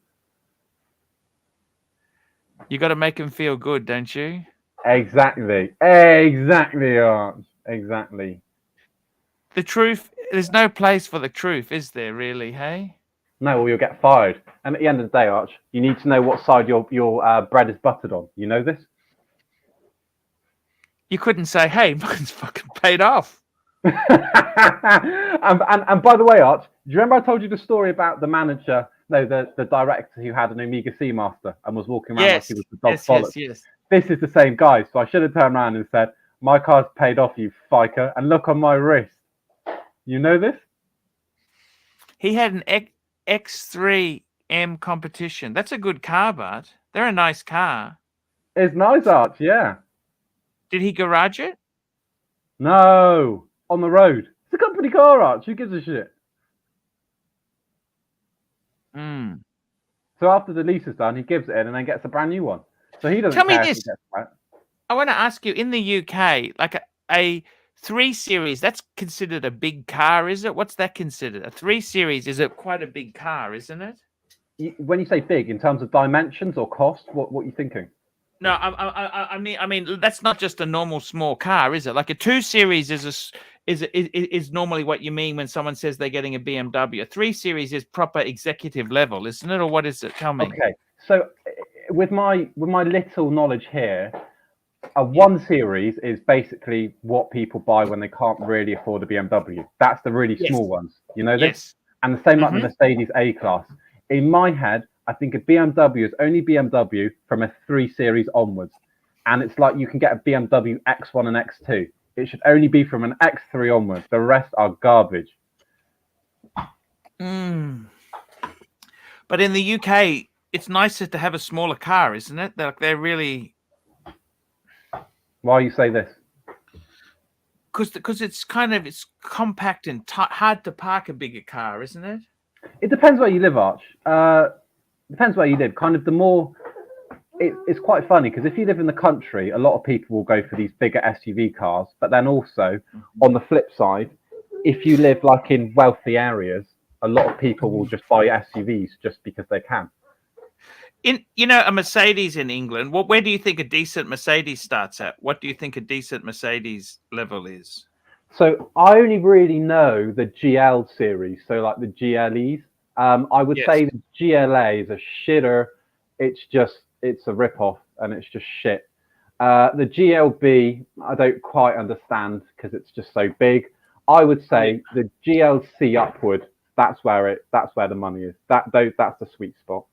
You got to make them feel good, don't you? Exactly, Arch. Exactly. The truth. There's no place for the truth, is there? Really? Hey. No, or you'll get fired. And at the end of the day, Arch, you need to know what side your bread is buttered on. You know this? You couldn't say, "Hey, mine's fucking paid off." and by the way, Arch, do you remember I told you the story about the manager, the director who had an Amiga Seamaster and was walking around like he was the dog bollocks? Yes. This is the same guy, so I should have turned around and said, "My car's paid off, you fiker, and look on my wrist." You know this? He had an X3M competition. That's a good car, but they're a nice car. It's nice, Arch, yeah. Did he garage it? No, on the road. It's a company car, Arch. Who gives a shit? Mm. So after the lease is done, he gives it in and then gets a brand new one. So he doesn't Tell me care if this. he gets it. I want to ask you, in the UK, like a 3 Series, that's considered a big car, is it? What's that considered? A 3 Series is quite a big car, isn't it? When you say big, in terms of dimensions or cost, what are you thinking? No, I mean that's not just a normal small car, is it? Like a 2 Series is normally what you mean when someone says they're getting a BMW. A 3 Series is proper executive level, isn't it? Or what is it? Tell me. Okay, so with my little knowledge here, a 1 Series is basically what people buy when they can't really afford a BMW. That's the really small ones. You know this? Yes. And the same like the Mercedes A-Class. In my head, I think a BMW is only BMW from a 3 Series onwards. And it's like you can get a BMW X1 and X2. It should only be from an X3 onwards. The rest are garbage. Mm. But in the UK, it's nicer to have a smaller car, isn't it? They're really... Why you say this? Because it's compact and hard to park a bigger car, isn't it? It depends where you live, Arch. Depends where you live. Kind of the more... It's quite funny because if you live in the country, a lot of people will go for these bigger SUV cars. But then also, on the flip side, if you live like in wealthy areas, a lot of people will just buy SUVs just because they can. A Mercedes in England, where do you think a decent Mercedes starts at? What do you think a decent Mercedes level is? So I only really know the GL series, so like the GLEs. I would say the GLA is a shitter. It's a rip-off and it's just shit. The GLB, I don't quite understand because it's just so big. I would say the GLC upward, that's where the money is. That's the sweet spot.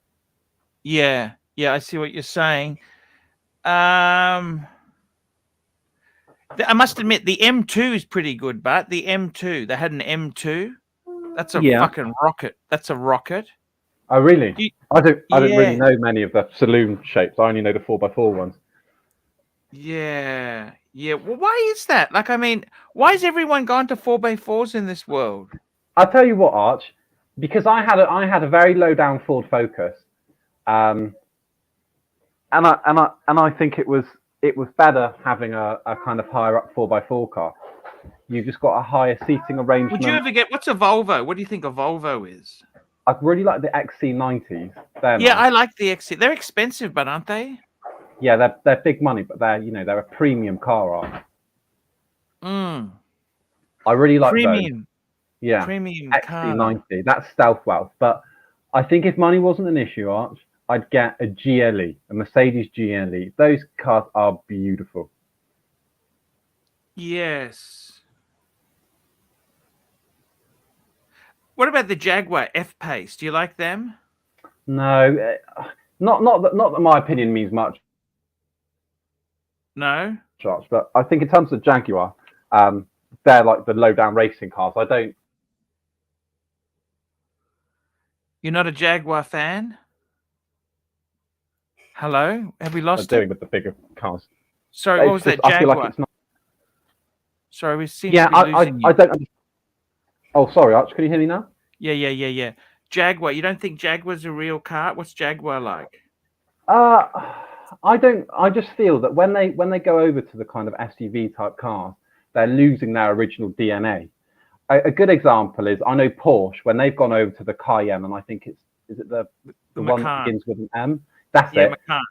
Yeah, I see what you're saying. I must admit the M2 is pretty good, but the M2, they had an M2. That's a fucking rocket. That's a rocket. Oh, really? I don't really know many of the saloon shapes. I only know the 4x4 ones. Yeah. Well, why is that? Like, I mean, why has everyone gone to 4x4s in this world? I'll tell you what, Arch, because I had a very low down Ford Focus, and I think it was better having a kind of higher up 4x4 car. You've just got a higher seating arrangement. Would you ever get, what's a Volvo? What do you think a Volvo is? I really like the XC90s. I like the XC. They're expensive, but aren't they? Yeah, they're big money, but they're a premium car, Arch. I really like premium. Those. Yeah, premium XC90. That's stealth wealth. But I think if money wasn't an issue, Arch, I'd get a GLE, a Mercedes GLE. Those cars are beautiful. Yes. What about the Jaguar F-Pace? Do you like them? No, not that my opinion means much, No. but I think in terms of Jaguar, they're like the low down racing cars. I don't. You're not a Jaguar fan? Hello? Have we lost Doing him? with the bigger cars. Sorry, what was that? I feel Jaguar. like it's not. Sorry, we seem Yeah, to be losing you. I don't. Oh, sorry, Arch. Can you hear me now? Yeah. Jaguar. You don't think Jaguar's a real car? What's Jaguar like? I don't. I just feel that when they go over to the kind of SUV type cars, they're losing their original DNA. A good example is I know Porsche when they've gone over to the Cayenne, and I think is it the one that begins with an M? That's it. Macan.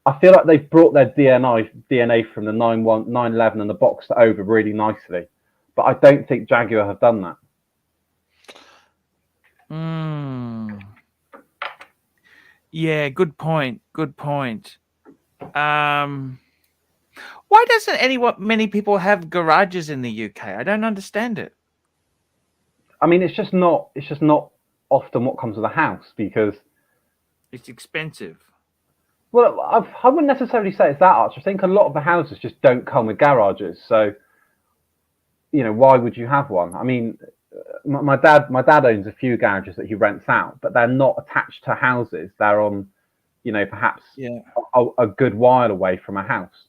I feel like they've brought their DNA from the 911 and the Boxster over really nicely, but I don't think Jaguar have done that. Yeah, good point. Why doesn't many people have garages in the UK? I don't understand it. I mean, it's just not often what comes with a house because it's expensive. Well, I wouldn't necessarily say it's that, Arch. I think a lot of the houses just don't come with garages. So, why would you have one? I mean, my dad owns a few garages that he rents out, but they're not attached to houses. They're on, perhaps a good while away from a house.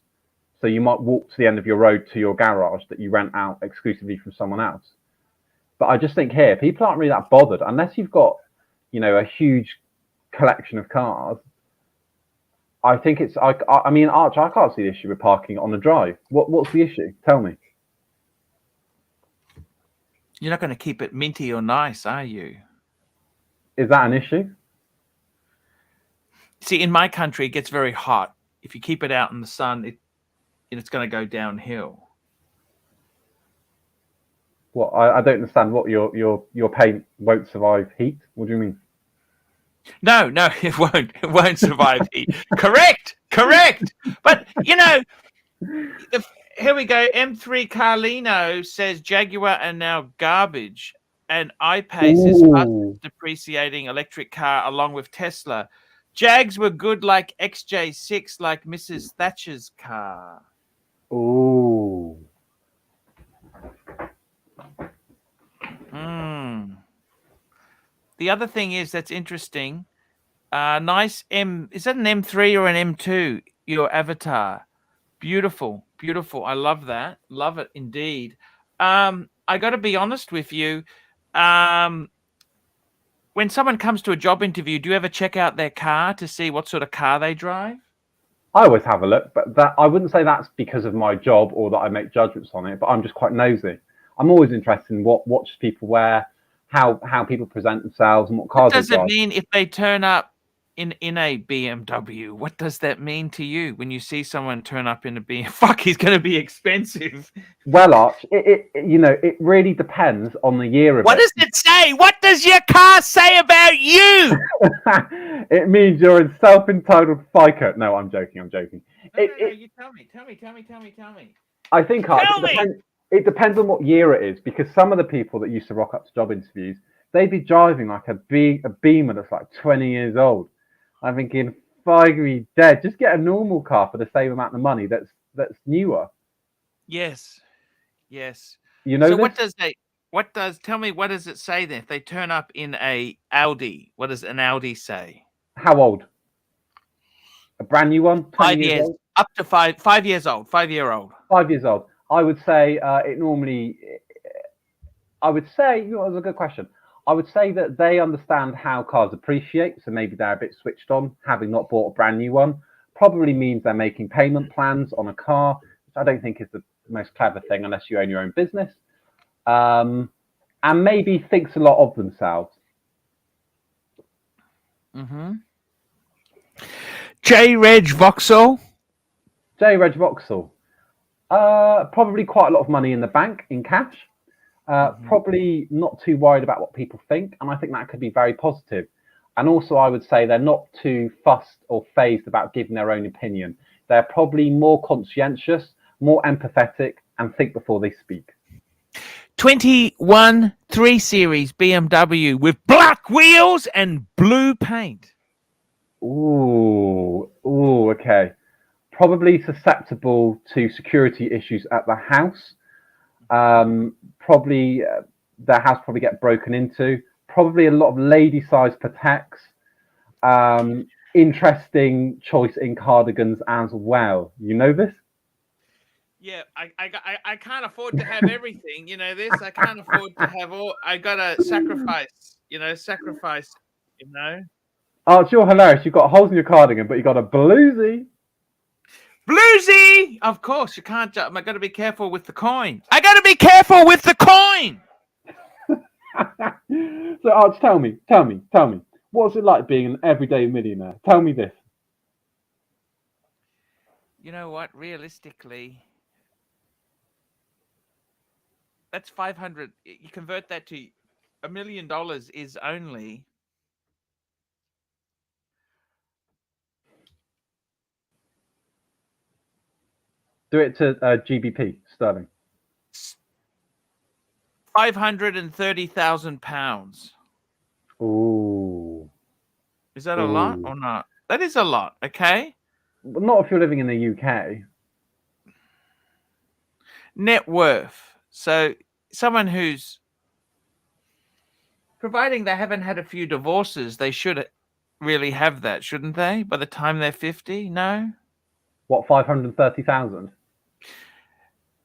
So you might walk to the end of your road to your garage that you rent out exclusively from someone else. But I just think here, people aren't really that bothered unless you've got, a huge collection of cars. I think it's. I mean, Arch, I can't see the issue with parking on the drive. What's the issue? Tell me. You're not going to keep it minty or nice, are you? Is that an issue? See, in my country, it gets very hot. If you keep it out in the sun, it's going to go downhill. What? I don't understand. What your paint won't survive heat? What do you mean? No, it won't. It won't survive heat. Correct. But here we go. M3 Carlino says Jaguar are now garbage, and I-Pace is fast depreciating electric car along with Tesla. Jags were good like XJ6, like Mrs. Thatcher's car. Ooh. The other thing is that's interesting. Nice is that an M3 or an M2? Your avatar, beautiful. I love that. Love it indeed. I got to be honest with you. When someone comes to a job interview, do you ever check out their car to see what sort of car they drive? I always have a look, but that I wouldn't say that's because of my job or that I make judgments on it. But I'm just quite nosy. I'm always interested in what watches people wear, how people present themselves, and what cars they drive. What does it mean if they turn up in a BMW? What does that mean to you when you see someone turn up in a BMW? Fuck, he's going to be expensive. Well, Arch, it really depends on the year of it. What does it say? What does your car say about you? It means you're a self-entitled FICA. No, I'm joking. No, you tell me. I think, Arch, it depends on what year it is, because some of the people that used to rock up to job interviews, they'd be driving like a Beamer that's like 20 years old. I'm thinking, fuck me dead. Just get a normal car for the same amount of money that's newer. Yes. So tell me, what does it say then? If they turn up in a Audi, what does an Audi say? How old? A brand new one? 5 years. Old? Up to 5 years old. 5 year old. 5 years old. I would say it normally. I would say, that's a good question. I would say that they understand how cars appreciate, so maybe they're a bit switched on, having not bought a brand new one. Probably means they're making payment plans on a car, which I don't think is the most clever thing unless you own your own business. And maybe thinks a lot of themselves. J. Reg Vauxhall. Probably quite a lot of money in the bank in cash. Probably not too worried about what people think, and I think that could be very positive. And also, I would say they're not too fussed or phased about giving their own opinion. They're probably more conscientious, more empathetic, and think before they speak. 21 3 Series BMW with black wheels and blue paint. Ooh, okay. Probably susceptible to security issues at the house. Probably their house probably get broken into. Probably a lot of lady size protects. Interesting choice in cardigans as well. You know this? Yeah, I can't afford to have everything. You know this. I can't afford to have all. I gotta sacrifice. Sacrifice. Archie, you're hilarious. You've got holes in your cardigan, but you got a bluesy. Bluesy. Of course, you can't. I gotta be careful with the coin. I gotta be careful with the coin. So, Arch, tell me. What's it like being an everyday millionaire? Tell me this. You know what? Realistically, that's 500. You convert that to $1 million is only. Do it to GBP, sterling. £530,000. Ooh. Is that a lot or not? That is a lot. Okay. But not if you're living in the UK. Net worth. So someone who's, providing they haven't had a few divorces, they should really have that, shouldn't they? By the time they're 50, no? What, 530,000?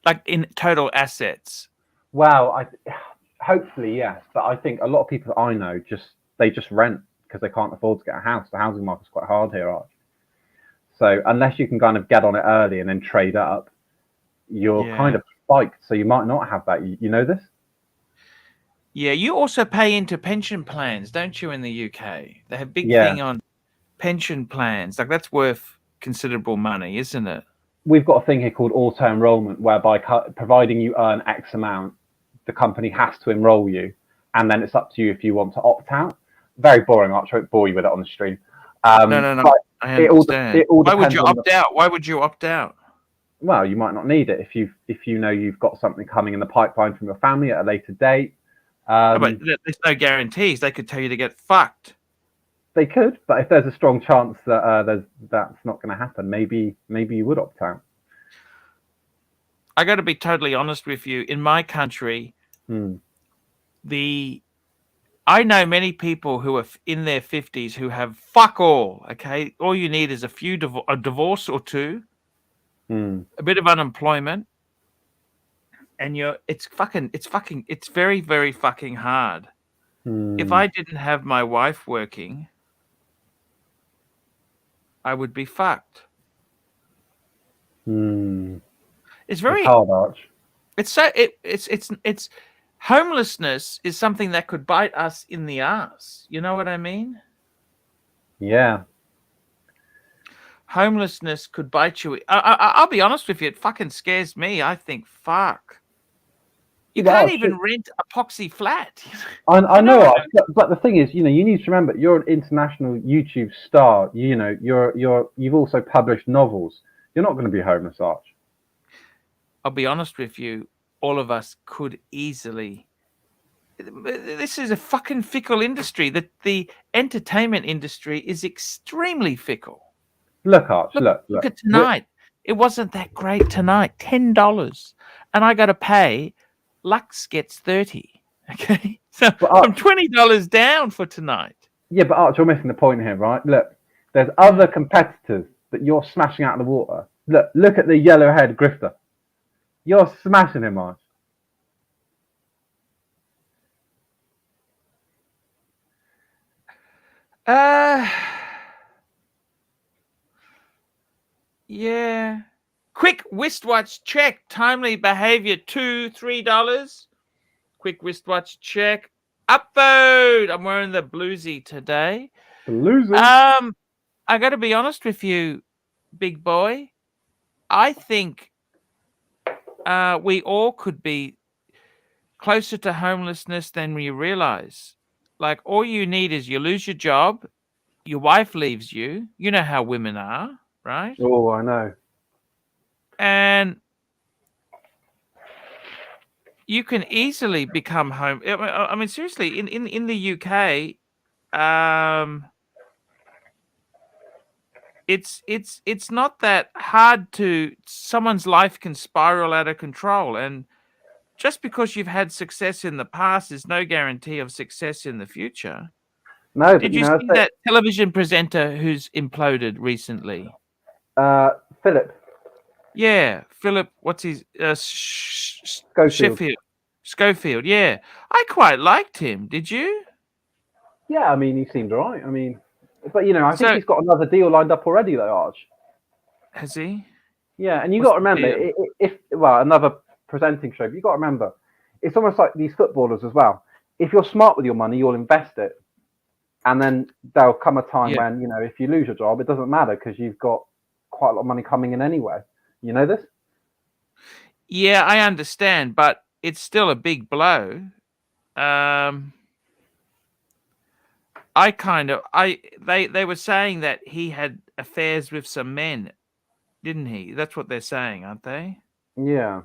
Like in total assets. Well, hopefully yes, but I think a lot of people I know just rent because they can't afford to get a house. The housing market's quite hard here, Arch. So unless you can kind of get on it early and then trade up, you're kind of spiked. So you might not have that. You know this? Yeah, you also pay into pension plans, don't you, in the UK? They have big thing on pension plans. Like that's worth considerable money, isn't it? We've got a thing here called auto enrollment, whereby providing you earn X amount, the company has to enroll you, and then it's up to you if you want to opt out. Very boring, Arch. I won't bore you with it on the stream. No. I understand. It all Why would you depends opt out? Why would you opt out? Well, you might not need it if you know you've got something coming in the pipeline from your family at a later date. But there's no guarantees. They could tell you to get fucked. They could, but if there's a strong chance that that's not going to happen, maybe you would opt out. I got to be totally honest with you. In my country, I know many people who are in their 50s who have fuck all. Okay, all you need is a divorce or two, a bit of unemployment, and it's very, very fucking hard. If I didn't have my wife working, I would be fucked. It's very hard, Arch. It's homelessness is something that could bite us in the ass. You know what I mean? Yeah. Homelessness could bite you. I'll be honest with you. It fucking scares me. I think, fuck. You can't even rent a poxy flat. I know, but the thing is, you need to remember, you're an international YouTube star. You've also published novels. You're not going to be homeless, Arch. I'll be honest with you. All of us could easily. This is a fucking fickle industry. The entertainment industry is extremely fickle. Look, Arch, look at tonight. It wasn't that great tonight. $10, and I got to pay. Lux gets 30. Okay, so I'm $20 down for tonight. Yeah, but Arch, you're missing the point here, right? Look, there's other competitors that you're smashing out of the water. Look at the yellow-haired grifter. You're smashing him, Arch. Yeah. Quick wristwatch check. Timely behavior, $2-3. Quick wristwatch check. Upvote. I'm wearing the bluesy today. Bluesy. I got to be honest with you, big boy. I think we all could be closer to homelessness than we realize. Like, all you need is you lose your job, your wife leaves you. You know how women are, right? Oh, I know. And you can easily become home. I mean, seriously, in the UK, it's not that hard to. Someone's life can spiral out of control, and just because you've had success in the past is no guarantee of success in the future. No, but Did you you know, see that television presenter who's imploded recently? Philip Yeah, Philip. What's his Schofield. Sheffield, Schofield. Yeah, I quite liked him. Did you? Yeah, I mean, he seemed all right. I mean, but you know, I think So he's got another deal lined up already, though, Arch. has he? Yeah, and you What's got to the remember, deal? if well, another presenting show. But you got to remember, it's almost like these footballers as well. If you're smart with your money, you'll invest it, and then there'll come a time Yeah. when, you know, if you lose your job, it doesn't matter because you've got quite a lot of money coming in anyway. You know this? Yeah, I understand, but it's still a big blow. They were saying that he had affairs with some men, didn't he? That's what they're saying, aren't they? Yeah.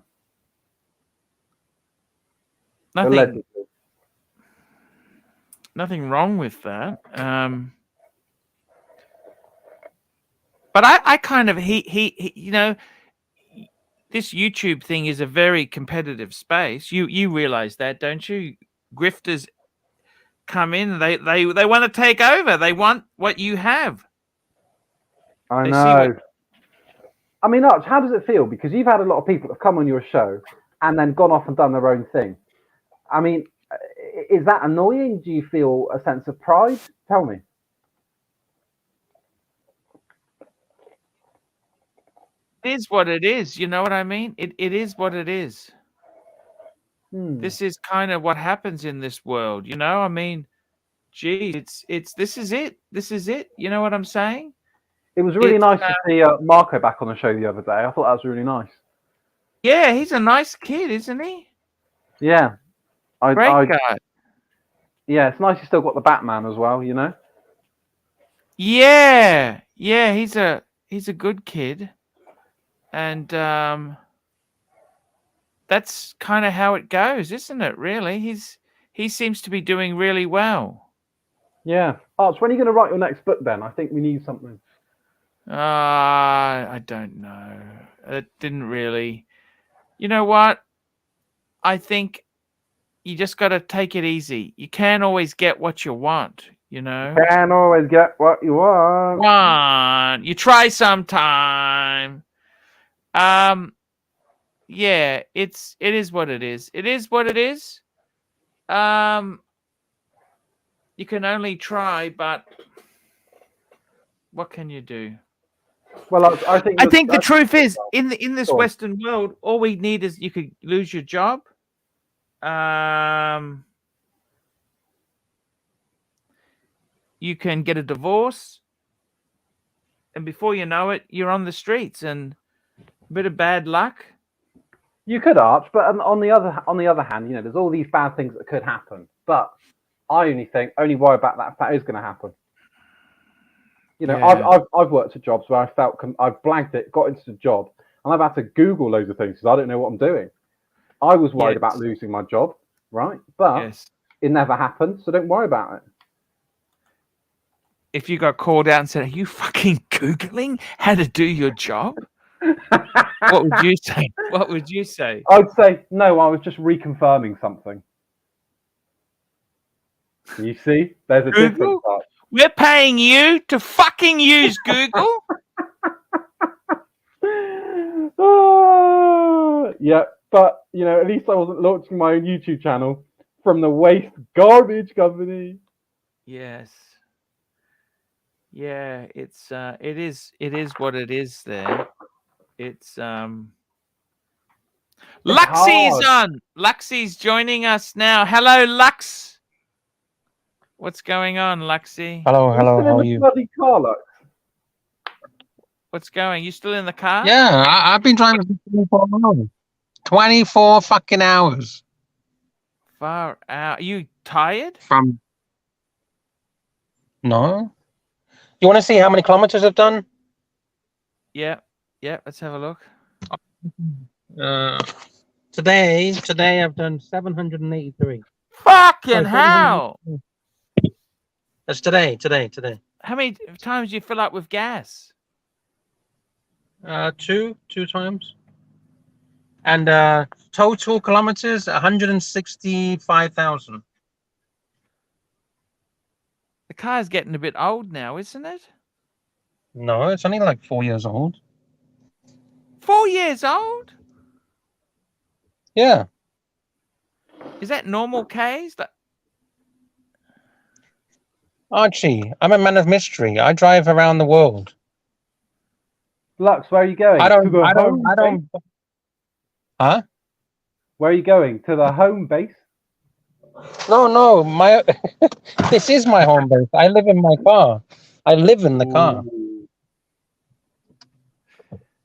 Nothing, Allegedly. nothing wrong with that. But I kind of he you know, this YouTube thing is a very competitive space. You realize that, don't you? Grifters come in, they want to take over. They want what you have. I They see know. what I mean, Arch, how does it feel? Because you've had a lot of people that have come on your show and then gone off and done their own thing. I mean, is that annoying? Do you feel a sense of pride? Tell me. it is what it is. You know what I mean? It is what it is. Hmm. This is kind of what happens in this world, you know? I mean, gee, it's this is it. This is it. You know what I'm saying? It was really It's, nice to see Marco back on the show the other day. I thought that was really nice. yeah, he's a nice kid, isn't he? Yeah. Great guy. Yeah, it's nice you still got the Batman as well, you know? Yeah. Yeah, he's a good kid. And that's kind of how it goes, isn't it, really? He seems to be doing really well. Yeah. Arch, when are you going to write your next book then? I think we need something. I don't know. It didn't really. You know what? I think you just got to take it easy. You can't always get what you want, you know? Can't always get what you want. You try sometime. Yeah, it is what it is. It is what it is. You can only try, but what can you do? Well, I think the truth is, in this Go on. Western world, all we need is you could lose your job. You can get a divorce, and before you know it, you're on the streets, and a bit of bad luck. You could, Arch, but on the other hand, you know, there's all these bad things that could happen. But I only worry about that if that is going to happen. You know, Yeah. I've worked at jobs where I felt I've blanked it, got into the job, and I've had to Google loads of things because I don't know what I'm doing. I was worried about Yes. losing my job, right? But Yes. it never happened, so don't worry about it. If you got called out and said, "Are you fucking Googling how to do your job?" What would you say? What would you say? I'd say, no, I was just reconfirming something. You see? There's a Google? difference. Arch. We're paying you to fucking use Google. Yeah, but, you know, at least I wasn't launching my own YouTube channel from the waste garbage company. Yes. Yeah, it is what it is there. It's Luxie's hard. on. Luxie's joining us now. Hello, Lux. What's going on, Luxie? Hello, Are you still in how are the you? bloody car, Lux? What's going? You still in the car? Yeah, I've been driving for 24 hours. 24 fucking hours. Far out. Are you tired? From No. You want to see how many kilometers I've done? Yeah. Yeah. Let's have a look. Today I've done 783. Fucking Sorry, hell! That's today. How many times do you fill up with gas? Two times. And total kilometers 165,000. The car's getting a bit old now, isn't it? No, it's only like 4 years old. 4 years old? Yeah. Is that normal Ks? Archie, I'm a man of mystery. I drive around the world. Lux, where are you going? I To don't. the home base? Huh? Where are you going? To the home base? No. My. This is my home base. I live in my car. I live in the car. Ooh.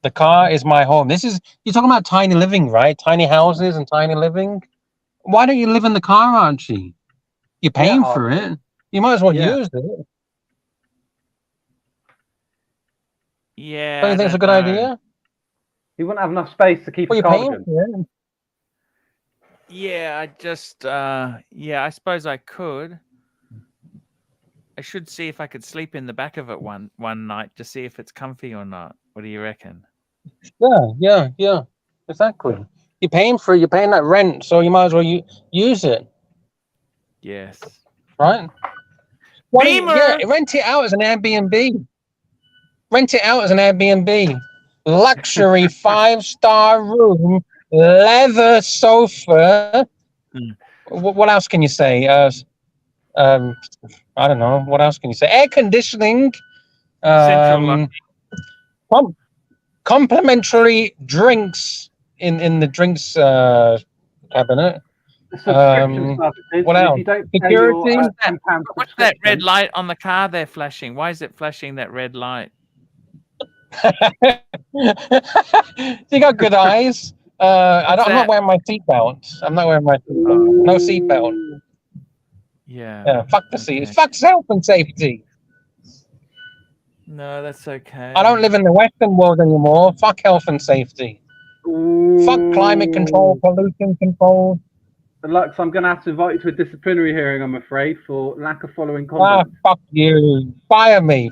The car is my home. You're talking about tiny living, right? Tiny houses and tiny living. Why don't you live in the car, Archie? You're paying for it. You might as well use it. Yeah. Don't you think it's a good idea? He wouldn't have enough space to keep a Well, you're paying cardigan. for it. Yeah, I just I suppose I could. I should see if I could sleep in the back of it one night to see if it's comfy or not. What do you reckon? Yeah. Exactly. You're paying for it. You're paying that rent, so you might as well use it, Yes. right? Rent it out as an Airbnb. Luxury 5-star room, leather sofa. What else can you say? I don't know. What else can you say? Air conditioning. Central Complimentary drinks in the drinks cabinet. Subscription services. What and else? If you don't pay Security? your £10 What's that red subscription, light on the car there flashing? Why is it flashing that red light? You got good eyes. I'm not wearing my seatbelt. No seatbelt. Yeah. Fuck the seat. Fuck health and safety. No, that's okay. I don't live in the Western world anymore. Fuck health and safety. Fuck climate control, pollution control. Lux, I'm going to have to invite you to a disciplinary hearing, I'm afraid, for lack of following conduct. Fuck you. Fire me.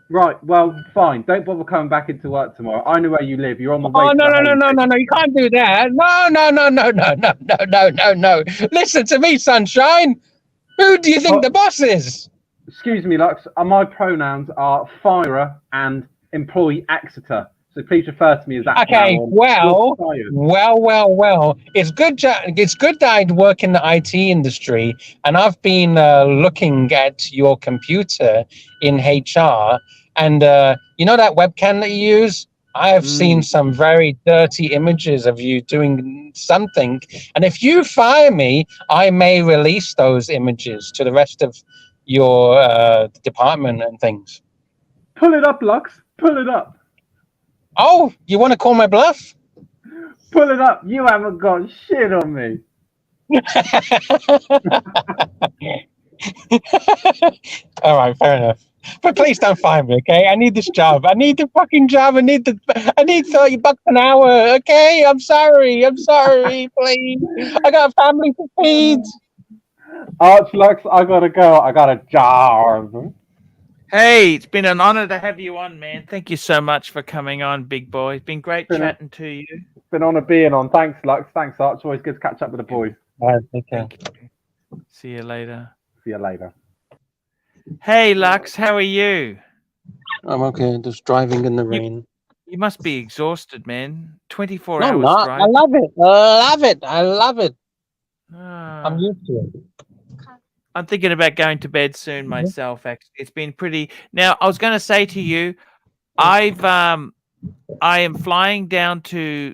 Right, well, fine. Don't bother coming back into work tomorrow. I know where you live. You're on the way. Oh, no. You can't do that. No. Listen to me, sunshine. Who do you think the boss is? Excuse me, Lux. My pronouns are firer and employee Exeter. So please refer to me as that. Okay, well. It's good that I work in the IT industry, and I've been looking at your computer in HR, and you know that webcam that you use? I have seen some very dirty images of you doing something, and if you fire me, I may release those images to the rest of your department and things. Pull it up, Lux. Pull it up. Oh, you want to call my bluff? Pull it up. You haven't got shit on me. All right, fair enough. But please don't fire me, okay? I need this job. I need the fucking job. I need $30 an hour, okay? I'm sorry, please. I got a family to feed. ArchieLux, I gotta go. I got a job. Hey, it's been an honor to have you on, man. Thank you so much for coming on, big boy. It's been great chatting to you. It's been an honor being on. Thanks, Lux. Thanks, Arch. Always good to catch up with the boys. All right, take care. See you later. See you later. Hey, Lux, how are you? I'm okay, just driving in the rain. You must be exhausted, man. 24 No, hours I'm not. drive. I love it. I'm used to it. I'm thinking about going to bed soon myself. Actually, it's been pretty. Now, I was going to say to you, I am flying down to.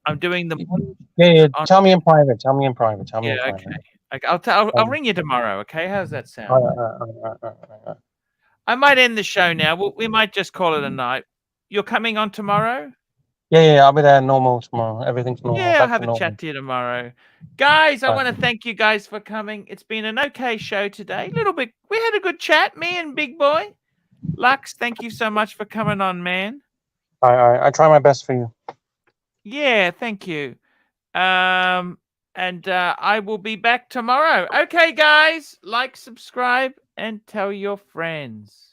I'm doing the. Yeah. Tell me in private. Okay. I'll ring you tomorrow. Okay, how's that sound? All right. I might end the show now. We might just call it a night. You're coming on tomorrow? Yeah, I'll be there normal tomorrow. Everything's normal. Yeah, I'll back have to a normal. chat to you tomorrow. Guys, I Right. want to thank you guys for coming. It's been an okay show today. A little bit. We had a good chat, me and Big Boy. Lux, thank you so much for coming on, man. I try my best for you. Yeah, thank you. And I will be back tomorrow. Okay, guys, like, subscribe, and tell your friends.